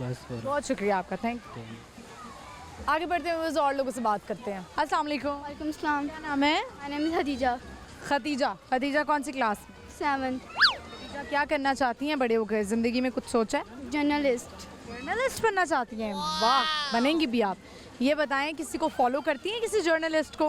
बस बहुत शुक्रिया आपका, थैंक यू। आगे बढ़ते हुए और लोगों से बात करते हैं। अस्सलाम वालेकुम। वालेकुम सलाम। क्या नाम है? My name is Khadija. Khadija. Khadija कौन सी क्लास में? 7 खदीजा क्या करना चाहती हैं बड़े होकर? ज़िंदगी में कुछ सोचा है? जर्नलिस्ट। जर्नलिस्ट बनना चाहती हैं? वाह, बनेंगी भी आप। ये बताएं, किसी को फॉलो करती हैं, किसी जर्नलिस्ट को?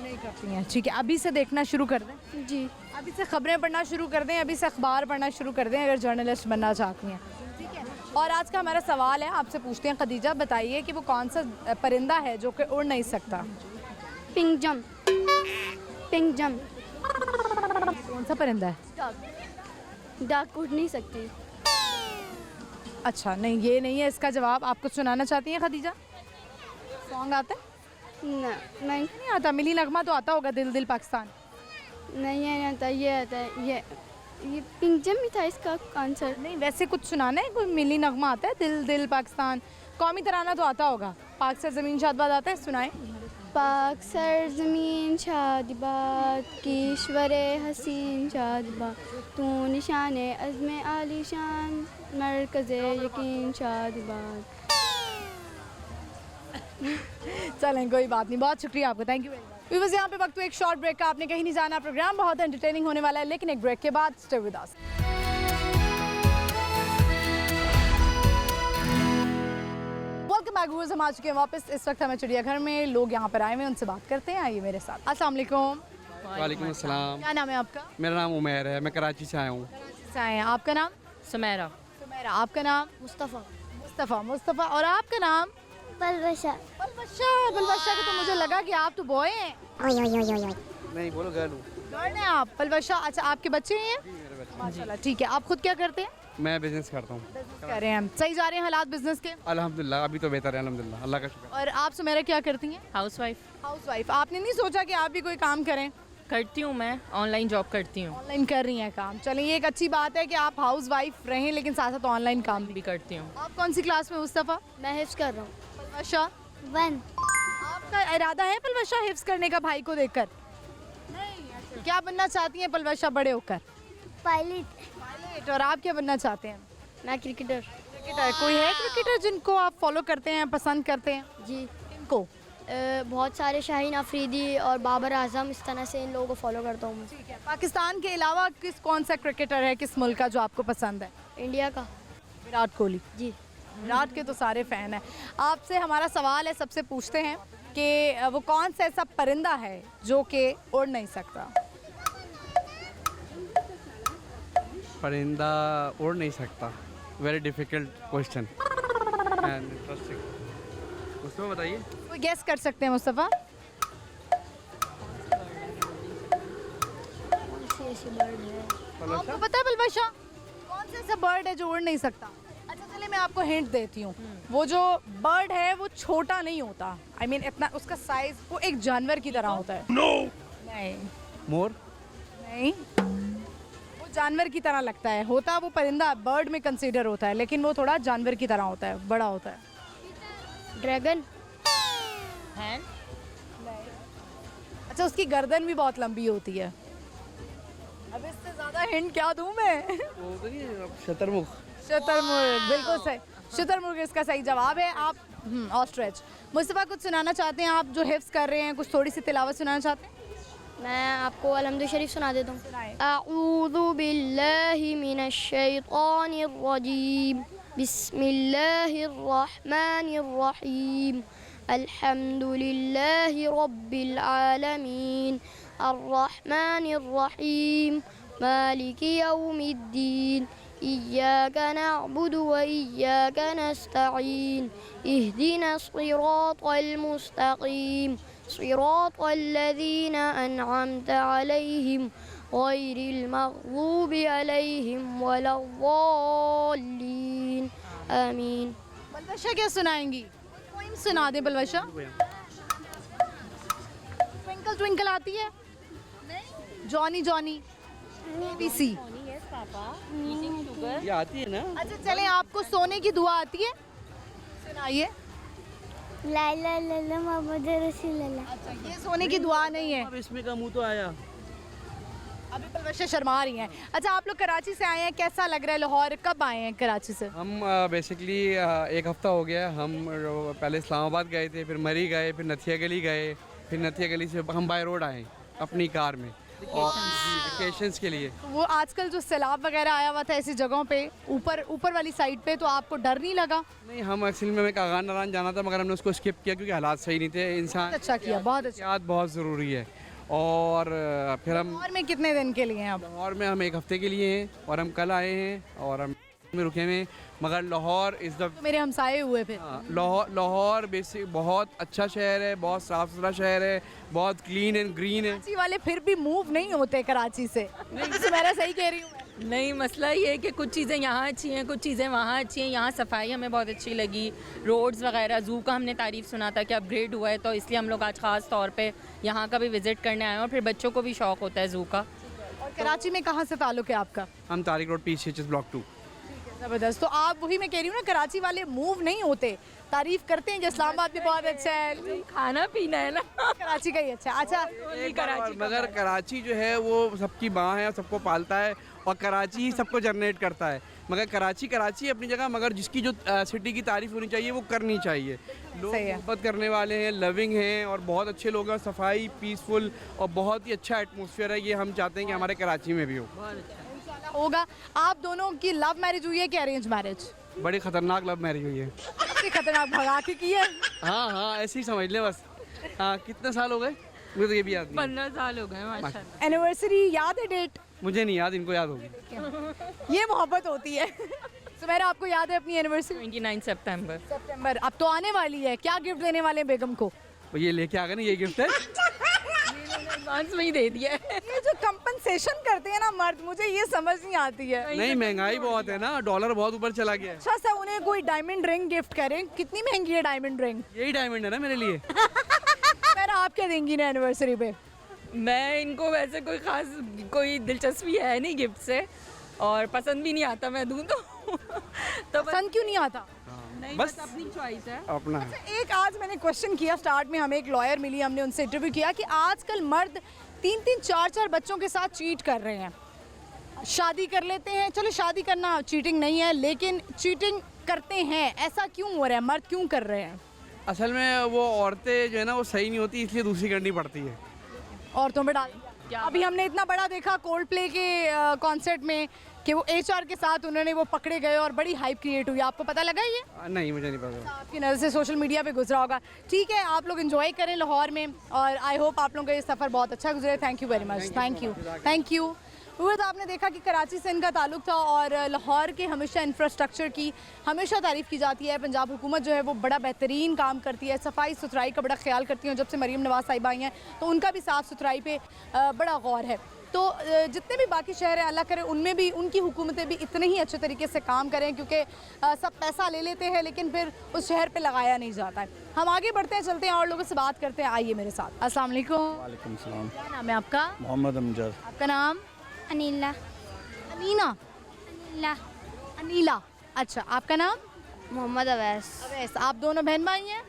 नहीं करती हैं, ठीक है। अभी से देखना शुरू कर दें? जी। अभी से खबरें पढ़ना शुरू कर दें, अभी से अखबार पढ़ना शुरू कर दें अगर जर्नलिस्ट बनना चाहती हैं, ठीक है। और आज का हमारा सवाल है, आपसे पूछते हैं, खदीजा बताइए कि वो कौन सा परिंदा है जो कि उड़ नहीं सकता? पिंजम। पिंजम। कौन सा परिंदा है? डाक उड़ नहीं सकती। अच्छा, नहीं, ये नहीं है इसका जवाब। आप कुछ सुनाना चाहती हैं खदीजा? सॉन्ग आता है? ना, नहीं आता। मिली नगमा तो आता होगा, दिल दिल पाकिस्तान। नहीं आता, ये आता है, ये पिंजम ही था इसका आंसर। नहीं, वैसे कुछ सुनाना है, कोई मिली नगमा आता है, दिल दिल पाकिस्तान। कौमी तराना तो आता होगा, पाक सर ज़मीन शादबाद आता है, सुनाए। पाक सर ज़मीन शादिबाद, कीश्वरे हसीन शादिबाद, तू निशाने अज़्मे आलीशान, मरकज़े यकीन शादिबाद। चलें, कोई बात नहीं, बहुत शुक्रिया आपका, thank you very much. Viewers, यहाँ पे वक्त एक शॉर्ट ब्रेक का, आपने कहीं नहीं जाना। प्रोग्राम बहुत एंटरटेनिंग होने वाला है, लेकिन एक ब्रेक के बाद stay with us. Back viewers, हम आ चुके हैं वापस। इस वक्त हमें चिड़ियाघर में लोग यहाँ पर आए हुए हैं, उनसे बात करते हैं। आइए मेरे साथ। अस्सलाम वालेकुम। वालेकुम अस्सलाम। क्या नाम है आपका? मेरा नाम उमैर है, मैं कराची से आया हूँ। कराची से आए हैं। आपका नाम? सुमेरा। सुमेरा। आपका नाम? मुस्तफ़ा। मुस्तफ़ा। मुस्तफ़ा। और आपका नाम? पलवशा। बलबशा। बलबशा का तो मुझे लगा कि आप तो बॉय हैं। नहीं, बोलो गर्ल हूँ। गर्ल हैं आप? बलबशा। अच्छा, आपके बच्चे हैं? माशाल्लाह। ठीक है, आप खुद क्या करते हैं? मैं बिजनेस करता हूँ। कर रहे हैं। सही जा रहे हैं हालात बिजनेस के? अल्हम्दुलिल्लाह, अभी तो बेहतर है, अल्हम्दुलिल्लाह, अल्लाह का शुक्र। और आप सुमेरा क्या करती हैं? Housewife housewife. आपने नहीं सोचा कि आप भी कोई काम करें? करती हूँ, मैं ऑनलाइन जॉब करती हूँ, ऑनलाइन कर रही हैं काम। चलिए, ये एक अच्छी बात है कि आप हाउस वाइफ रहें लेकिन साथ साथ ऑनलाइन काम भी। भी करती हूँ। आप कौन सी क्लास में मुस्तफ़ा? मैं हिफ्स कर रहा हूँ। पलवशा। 1। आपका इरादा है पलवशा हिफ्स करने का भाई को देखकर? नहीं। क्या बनना चाहती हैं पलवशा बड़े होकर? पायलट। और आप क्या बनना चाहते हैं? मैं क्रिकेटर। क्रिकेटर। कोई है क्रिकेटर जिनको आप फॉलो करते हैं, पसंद करते हैं? जी। इनको? बहुत सारे शाहीन अफरीदी और बाबर आजम, इस तरह से इन लोगों को फॉलो करता हूँ मैं। ठीक है। पाकिस्तान के अलावा कौन सा क्रिकेटर है, किस मुल्क का जो आपको पसंद है? इंडिया का। विराट कोहली। जी। विराट के तो सारे फैन हैं। आपसे हमारा सवाल है, सबसे पूछते हैं कि वो कौन सा ऐसा परिंदा है जो कि उड़ नहीं सकता? परिंदा उड़ नहीं सकता। Very difficult question and interesting. उसको बताइए। कोई गेस कर सकते हैं मुस्तफ़ा? ऐसी बर्ड है। आपको पता है बलबशा कौन सा ऐसा बर्ड है जो उड़ नहीं सकता? अच्छा, चलिए मैं आपको हिंट देती हूँ। वो जो बर्ड है वो छोटा नहीं होता। I mean, इतना उसका साइज वो एक जानवर की तरह होता है। नहीं। मोर। नहीं, वो जानवर की तरह लगता है। होता वो परिंदा बर्ड में कंसीडर होता है, लेकिन वो थोड़ा जानवर की तरह होता है, बड़ा होता है। ड्रैगन। अच्छा, उसकी गर्दन भी बहुत लंबी होती है। अब इससे ज़्यादा हिंट क्या दूँ मैं? शतरमुख। शुतुरमुर्ग। बिल्कुल सही। शुतुरमुर्ग इसका सही जवाब है। आप ऑस्ट्रिच। मुस्तफ़ा, कुछ सुनाना चाहते हैं आप जो हिफ्स कर रहे हैं? कुछ थोड़ी सी तिलावत सुनाना चाहते हैं? मैं आपको अलहम्दुलिल्लाह शरीफ सुना देता हूँ। सुनाएं। अऊज़ु बिल्लाहि मिनश शैतानिर रजीम। बिस्मिल्लाहिर रहमानिर रहीम। अल्हम्दुलिल्लाहि रब्बिल आलमीन। अर्रहमानिर रहीम। मालिकि यौमिद्दीन। इय्याक नअबुदु व इय्याक नस्तईन। इहदिना सिरातल मुस्तकीम। सिरातल लज़ीना अनअमता अलैहिम गैरिल मग़ज़ूबि अलैहिम वलद्दाल्लीन। आमीन। बलबशा क्या सुनाएंगी? पोइम सुना दे बलबशा। ट्विंकल ट्विंकल आती है? नहीं। Johnny Johnny. ABC। ये आती है ना? अच्छा, चलें, आपको सोने की दुआ आती है? सुनाइए। ला इलाहा इल्लल्लाह मुहम्मद रसूलुल्लाह। अच्छा, ये सोने की दुआ नहीं है। अब इसमें का मुँह तो आया। अभी बलबशा शर्मा रही हैं। अच्छा, आप लोग कराची से आए हैं, कैसा लग रहा है लाहौर? कब आए हैं कराची से? हम बेसिकली 1 हफ़्ता हो गया। हम पहले इस्लामाबाद गए थे, फिर मरी गए, फिर नथिया गली गए, फिर नथिया गली से हम बाय रोड आए अपनी कार में और वेकेशंस के लिए। वो आजकल जो सैलाब वगैरह आया हुआ था ऐसी जगहों पे, ऊपर वाली साइड पे, तो आपको डर नहीं लगा? नहीं, हम एक्चुअली में हमें कागान नारायण जाना था मगर हमने उसको स्किप किया क्योंकि हालात सही नहीं थे। इंसान अच्छा किया, बहुत अच्छा। याद बहुत ज़रूरी है। और फिर हम लाहौर में कितने दिन के लिए हैं आप? लाहौर में हम 1 हफ़्ते के लिए हैं और हम कल आए हैं और हम में रुके हुए हैं। मगर लाहौर इज़ द तो मेरे हमसाए हुए फिर। लाहौर बेसिक बहुत अच्छा शहर है, बहुत साफ़ सुथरा शहर है, बहुत क्लीन एंड ग्रीन है। कराची वाले फिर भी मूव नहीं होते कराची से। मेरा सही कह रही हूँ मैं? नहीं, मसला ये है कि कुछ चीज़ें यहाँ अच्छी हैं, कुछ चीज़ें वहाँ अच्छी हैं। यहाँ सफाई हमें बहुत अच्छी लगी, रोड्स वगैरह। ज़ू का हमने तारीफ़ सुना था कि अपग्रेड हुआ है, तो इसलिए हम लोग आज ख़ास तौर पे यहाँ का भी विज़िट करने आए हैं। और फिर बच्चों को भी शौक़ होता है ज़ू का। और कराची में कहाँ से ताल्लुक़ है आपका? हम तारिक रोड PCHS ब्लॉक 2। ज़बरदस्त। तो आप वही मैं कह रही हूँ ना, कराची वाले मूव नहीं होते, तारीफ़ करते हैं कि इस्लामाबाद भी बहुत अच्छा है, खाना पीना है ना, कराची का ही अच्छा। अच्छा, मगर कराची जो है वो सबकी माँ है, सबको पालता है और कराची ही सबको जनरेट करता है। मगर कराची अपनी जगह, मगर जिसकी जो सिटी की तारीफ होनी चाहिए वो करनी चाहिए। लोग मोहब्बत करने वाले हैं, लविंग हैं और बहुत अच्छे लोग हैं। सफाई, पीसफुल और बहुत ही अच्छा एटमॉस्फेयर है। ये हम चाहते हैं कि हमारे कराची में भी हो। होगा। आप दोनों की लव मैरिज हुई है कि अरेंज मैरिज? बड़ी ख़तरनाक लव मैरिज हुई है। इतनी खतरनाक भगा के की है। हाँ हाँ, ऐसे ही समझ ले बस। हाँ, कितने साल हो गए मुझे तो ये भी याद नहीं। 15 साल हो गए माशाल्लाह। एनिवर्सरी याद है डेट? मुझे नहीं याद, इनको याद होगी। ये मोहब्बत होती है। सुमेरा, आपको याद है अपनी एनिवर्सरी? 29 सितंबर। सितंबर अब तो आने वाली है। क्या गिफ्ट देने वाले हैं बेगम को? वो ये लेके आ गए ना, ये गिफ्ट है। एडवांस में ही दे दिया है। ये जो कंपनसेशन करते हैं ना मर्द, मुझे ये समझ नहीं आती है। नहीं, महंगाई बहुत है ना, डॉलर बहुत ऊपर चला गया है। अच्छा सा उन्हें कोई डायमंड रिंग गिफ्ट करें। कितनी महंगी है डायमंड रिंग? यही डायमंड है ना मेरे लिए। मैंने आप क्या देंगी ना एनिवर्सरी पे? मैं इनको वैसे कोई खास कोई दिलचस्पी है नहीं गिफ्ट से, और पसंद भी नहीं आता मैं दूं तो पसंद क्यों नहीं आता? नहीं, बस बस अपनी चॉइस है। अपना है। एक आज मैंने क्वेश्चन किया स्टार्ट में, हमें एक लॉयर मिली, हमने उनसे इंटरव्यू किया कि आजकल मर्द 3-3, 4-4 बच्चों के साथ चीट कर रहे हैं। शादी कर लेते हैं, चलो शादी करना चीटिंग नहीं है, लेकिन चीटिंग करते हैं। ऐसा क्यों हो रहा है? मर्द क्यों कर रहे हैं? असल में वो औरतें जो है ना वो सही नहीं होती, इसलिए दूसरी करनी पड़ती है। औरतों पे डाल अभी हमने इतना बड़ा देखा कोल्ड प्ले के कॉन्सर्ट में कि वो HR के साथ उन्होंने वो पकड़े गए और बड़ी हाइप क्रिएट हुई। आपको पता लगा ये? नहीं, मुझे नहीं पता। आपकी नज़र से सोशल मीडिया पे गुजरा होगा। ठीक है, आप लोग एंजॉय करें लाहौर में, और आई होप आप लोगों का ये सफ़र बहुत अच्छा गुजरे। Thank you very much. Thank you. वो तो आपने देखा कि कराची से इनका ताल्लुक था, और लाहौर के हमेशा इंफ्रास्ट्रक्चर की हमेशा तारीफ़ की जाती है। पंजाब हुकूमत जो है वो बड़ा बेहतरीन काम करती है, सफाई सुथराई का बड़ा ख्याल करती है। जब से मरीम नवाज़ साहिबा आई हैं तो उनका भी साफ़ सुथराई पे बड़ा गौर है। तो जितने भी बाकी शहर हैं, अल्लाह करे उनमें भी उनकी हुकूमतें भी इतने ही अच्छे तरीके से काम करें, क्योंकि सब पैसा ले लेते हैं लेकिन फिर उस शहर पे लगाया नहीं जाता है। हम आगे बढ़ते हैं, चलते हैं और लोगों से बात करते हैं। आइए मेरे साथ। अस्सलाम वालेकुम। वालेकुम सलाम। क्या नाम है आपका? मोहम्मद अमजद। आपका नाम? अनिला। अनीना? अनिला। अनीला, अच्छा। आपका नाम? मोहम्मद अवैस। अवैस। आप दोनों बहन भाई हैं?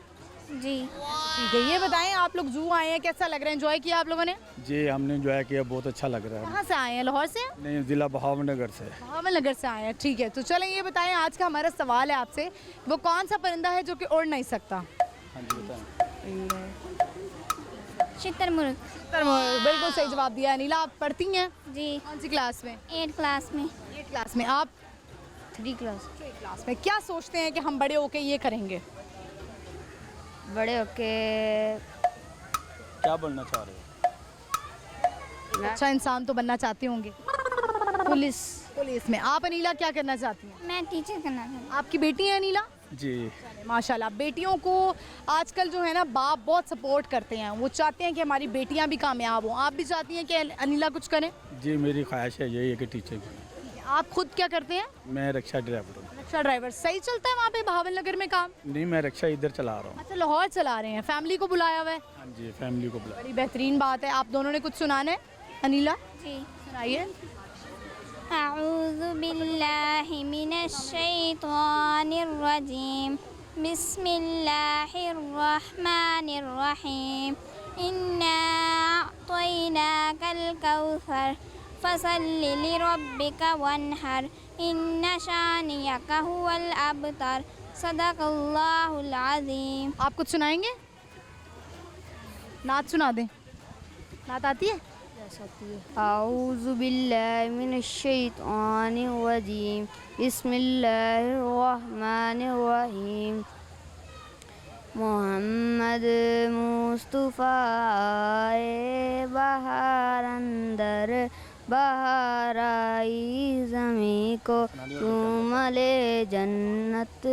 जी। ठीक है, ये बताएं आप लोग जू आए हैं, कैसा लग रहा है? एंजॉय किया आप लोगों ने? जी, हमने एंजॉय किया, बहुत अच्छा लग रहा है। कहाँ से आए हैं? लाहौर से? नहीं, जिला बहावनगर से। बहावनगर से आए हैं। ठीक है, तो चलें ये बताएं, आज का हमारा सवाल है आपसे, वो कौन सा परिंदा है जो कि उड़ नहीं सकता? हाँ जी, बताएं। शुतुरमुर्ग। बिल्कुल सही जवाब दिया। अनीला, आप पढ़ती हैं? जी। कौन सी क्लास में? 8 क्लास में। 8 क्लास में। आप? 3 क्लास। 3 क्लास में। क्या सोचते हैं कि हम बड़े होके ये करेंगे? बड़े होके क्या बनना चाह रहे हो? अच्छा इंसान तो बनना चाहते होंगे। पुलिस। पुलिस में। आप अनीला क्या करना चाहती हैं? मैं टीचर करना चाहती आपकी बेटी है अनीला? जी। माशाल्लाह। बेटियों को आजकल जो है ना बाप बहुत सपोर्ट करते हैं, वो चाहते हैं कि हमारी बेटियां भी कामयाब हों। आप भी चाहती हैं कि अनीला कुछ करें? जी, मेरी ख्वाहिश है यही है कि टीचर की। आप खुद क्या करते हैं? मैं रिक्शा ड्राइवर हूँ। Rickshaw driver. सही चलता है वहाँ पे बहावलनगर में काम? नहीं, मैं रिक्शा इधर चला रहा हूँ। अच्छा, लाहौर चला रहे हैं। फैमिली को बुलाया हुआ है? हाँ जी, फैमिली को बुला। बड़ी बेहतरीन बात है। आप दोनों ने कुछ सुनाना है? अनीला जी। सुनाइए। अऊज़ु बिल्लाहि मिनश शैतानिर रजीम। बिस्मिल्लाहिर रहमानिर रहीम। इन्ना अअतैनाकल कौसर फसल्लि लिरब्बिका वन्हर। इन्ना शानियका हुवल अबतर। सदक़ल्लाहुल अज़ीम। आप कुछ सुनाएंगे? नात सुना दें। नात आती है? अऊज़ु बिल्लाहि मिनश शैतानिर रजीम। बिस्मिल्लाहिर रहमानिर रहीम। मोहम्मद मुस्तफ़ा आए बाहर अंदर, बाहर आई ज़मीं को तुमले जन्नत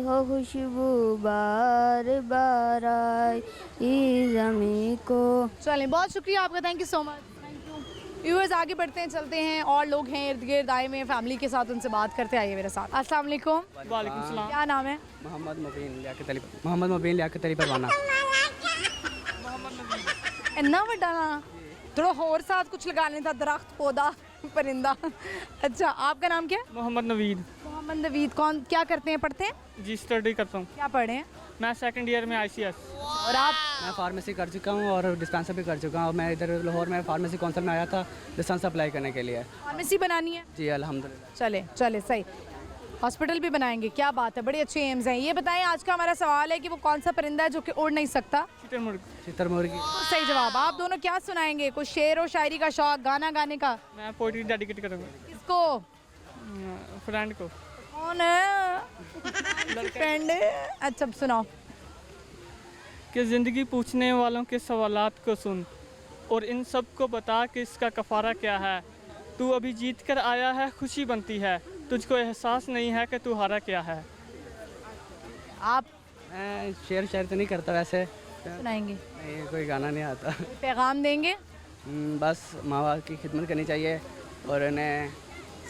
हो खुशबू बार बार आई ज़मीं को। चलें, बहुत शुक्रिया आपका। Thank you so much. Viewers, आगे बढ़ते हैं, चलते हैं और लोग हैं इर्द गिर्द आए में फैमिली के साथ, उनसे बात करते आइए मेरे साथ। अस्सलाम वालेकुम। वालेकुम सलाम। क्या नाम है? मोहम्मद मुबीन लियाकत अली परवाना। इन्ना बड़ा ना, थोड़ा और साथ कुछ लगाने था, दरख्त पौधा परिंदा। अच्छा, आपका नाम क्या है? मोहम्मद नवीद। मोहम्मद नवीद। कौन क्या करते हैं? पढ़ते हैं? जी, स्टडी करता हूँ। क्या पढ़े हैं? मैं सेकंड ईयर में ICS। और आप? मैं फार्मेसी कर चुका हूँ और डिस्पेंसर भी कर चुका हूँ। मैं इधर लाहौर में फार्मेसी काउंसिल में आया था लाइसेंस अप्लाई करने के लिए। फार्मेसी बनानी है? जी, अल्हम्दुलिल्लाह। चले चले, सही। हॉस्पिटल भी बनाएंगे, क्या बात है, बड़े अच्छे एम्स हैं। ये बताएं, आज का हमारा सवाल है कि वो कौन सा परिंदा है जो कि उड़ नहीं सकता? शुतुरमुर्ग। सही जवाब। आप दोनों क्या सुनाएंगे? कुछ शेर और शायरी का शौक, गाना गाने का? मैं पोइट्री डेडिकेट करूँगा। किसको? फ्रेंड को। कौन है? फ्रेंड है? अच्छा सुनाओ। कि ज़िंदगी पूछने वालों के सवालात को सुन और इन सब को बता कि इसका कफ़ारा क्या है। तू अभी जीत कर आया है, खुशी बनती है, तुझको एहसास नहीं है कि तू हारा क्या है। आप मैं शेर शायर तो नहीं करता वैसे, सुनाएंगे? नहीं कोई गाना नहीं आता। पैगाम देंगे? बस माँ बाप की खिदमत करनी चाहिए और उन्हें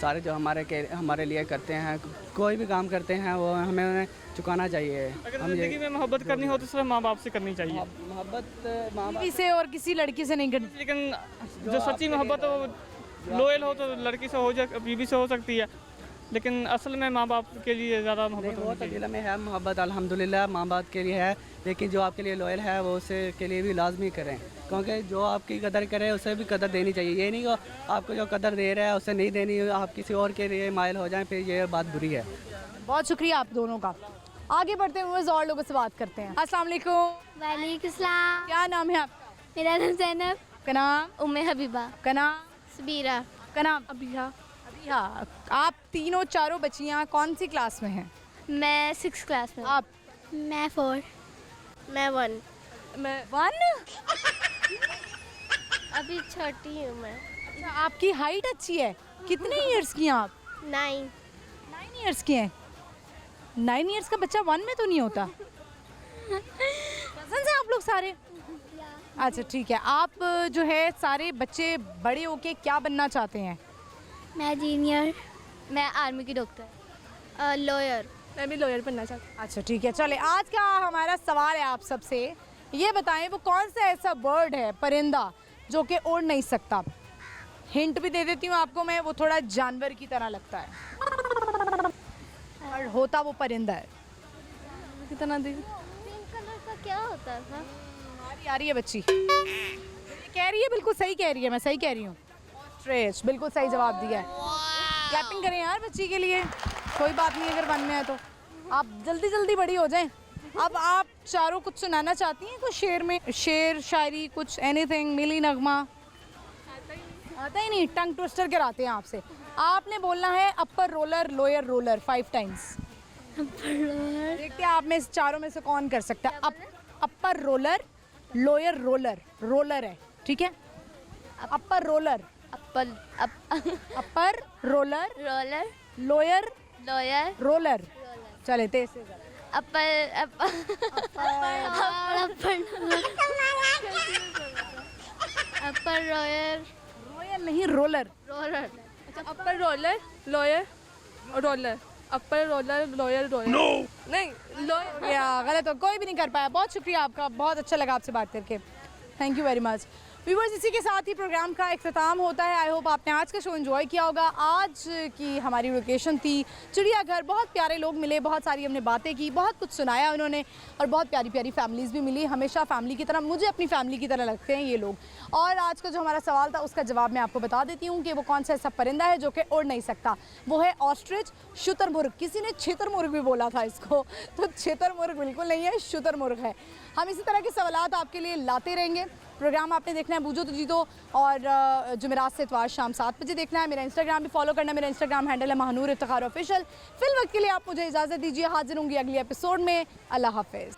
सारे जो हमारे लिए करते हैं, कोई भी काम करते हैं वो हमें उन्हें चुकाना चाहिए। अगर ज़िंदगी में मोहब्बत करनी हो तो सिर्फ माँ बाप से करनी चाहिए। मोहब्बत माँ बाप बीवी से और किसी लड़की से नहीं करनी। लेकिन जो सच्ची मोहब्बत हो, लोयल हो तो लड़की से हो बीवी से हो सकती है, लेकिन असल में माँ बाप के लिए ज़्यादा मोहब्बत वो होनी तो चाहिए। दिल में है मोहब्बत, अल्हम्दुलिल्लाह माँ बाप के लिए है, लेकिन जो आपके लिए लॉयल है वो उससे के लिए भी लाजमी करें, क्योंकि जो आपकी कदर करे उसे भी कदर देनी चाहिए। ये नहीं कि आपको जो कदर दे रहा है उसे नहीं देनी, आप किसी और के लिए माइल हो जाएं, फिर ये बात बुरी है। बहुत शुक्रिया आप दोनों का। आगे बढ़ते हुए और लोगों से बात करते हैं। अस्सलाम वालेकुम। वालेकुम सलाम। क्या नाम है आपका? मेरा नाम ज़ैनब। का नाम? उम्मे हबीबा। का नाम? सबीरा। का नाम? अबिहा। अबिहा। आप तीनों चारों बच्चियाँ कौन सी क्लास में हैं? मैं 6th क्लास में। आप? मैं 4। मैं 1। मैं 1? अभी छोटी हूँ मैं। अच्छा, आपकी हाइट अच्छी है। कितने इयर्स की हैं आप? 9। 9 इयर्स की हैं। 9 इयर्स का बच्चा 1 में तो नहीं होता। कज़न्स हैं आप लोग सारे? अच्छा ठीक है। आप जो है सारे बच्चे बड़े होके क्या बनना चाहते हैं? मैं इंजीनियर। मैं आर्मी की डॉक्टर। लॉयर। मैं भी लॉयर बनना चाहती हूँ। अच्छा ठीक है। चले, आज का हमारा सवाल है आप सबसे, ये बताएं वो कौन सा ऐसा बर्ड है, परिंदा, जो कि उड़ नहीं सकता। हिंट भी दे देती हूँ आपको मैं, वो थोड़ा जानवर की तरह लगता है और होता वो परिंदा है। कितना दिन? पिंक कलर का क्या होता था? आ रही है बच्ची, कह रही है, बिल्कुल सही कह रही है, मैं सही कह रही हूँ। ऑस्ट्रिच, बिल्कुल सही जवाब दिया है। क्लैपिंग करें यार बच्ची के लिए। कोई बात नहीं, अगर 1 में है तो आप जल्दी जल्दी बड़ी हो जाएं। अब आप चारों कुछ सुनाना चाहती हैं? कुछ शेर में, शेर शायरी कुछ, एनीथिंग, मिली नगमा? आता ही नहीं, टंग ट्विस्टर कराते हैं आपसे। आपने बोलना है upper roller, lower roller 5 times. देखते हैं आप में इस चारों में से कौन कर सकता है। Upper roller, lower roller, roller है ठीक है। Upper roller, upper roller, roller, lower lower, roller. चले तेज से जरा। अपर रोलर, रोलर नहीं, roller. Roller. Upper roller, lower, roller, upper roller, lower, roller. No नहीं, लॉयर। या गलत हो, कोई भी नहीं कर पाया। बहुत शुक्रिया आपका, बहुत अच्छा लगा आपसे बात करके, thank you very much. Viewers, इसी के साथ ही प्रोग्राम का इख्तिताम होता है। आई होप आपने आज का शो एंजॉय किया होगा। आज की हमारी लोकेशन थी चिड़ियाघर। बहुत प्यारे लोग मिले, बहुत सारी हमने बातें की, बहुत कुछ सुनाया उन्होंने, और बहुत प्यारी प्यारी फैमिलीज़ भी मिली। हमेशा फैमिली की तरह, मुझे अपनी फैमिली की तरह लगते हैं ये लोग। और आज का जो हमारा सवाल था उसका जवाब मैं आपको बता देती हूँ कि वो कौन सा ऐसा परिंदा है जो कि उड़ नहीं सकता। वो है ऑस्ट्रिच, शुतुरमुर्ग। किसी ने छितरमुर्ग भी बोला था इसको, तो छितरमुर्ग बिल्कुल नहीं है, शुतुरमुर्ग है। हम इसी तरह के सवालात आपके लिए लाते रहेंगे। प्रोग्राम आपने देखना है बूझो तो जीतो, और जुमेरात से इतवार शाम 7 बजे देखना है। मेरा इंस्टाग्राम भी फॉलो करना है, मेरा इंस्टाग्राम हैंडल है महानूर इफ्तिखार ऑफिशियल। फिल वक्त के लिए आप मुझे इजाज़त दीजिए, हाजिर होंगी अगली एपिसोड में। अल्लाह हाफिज़।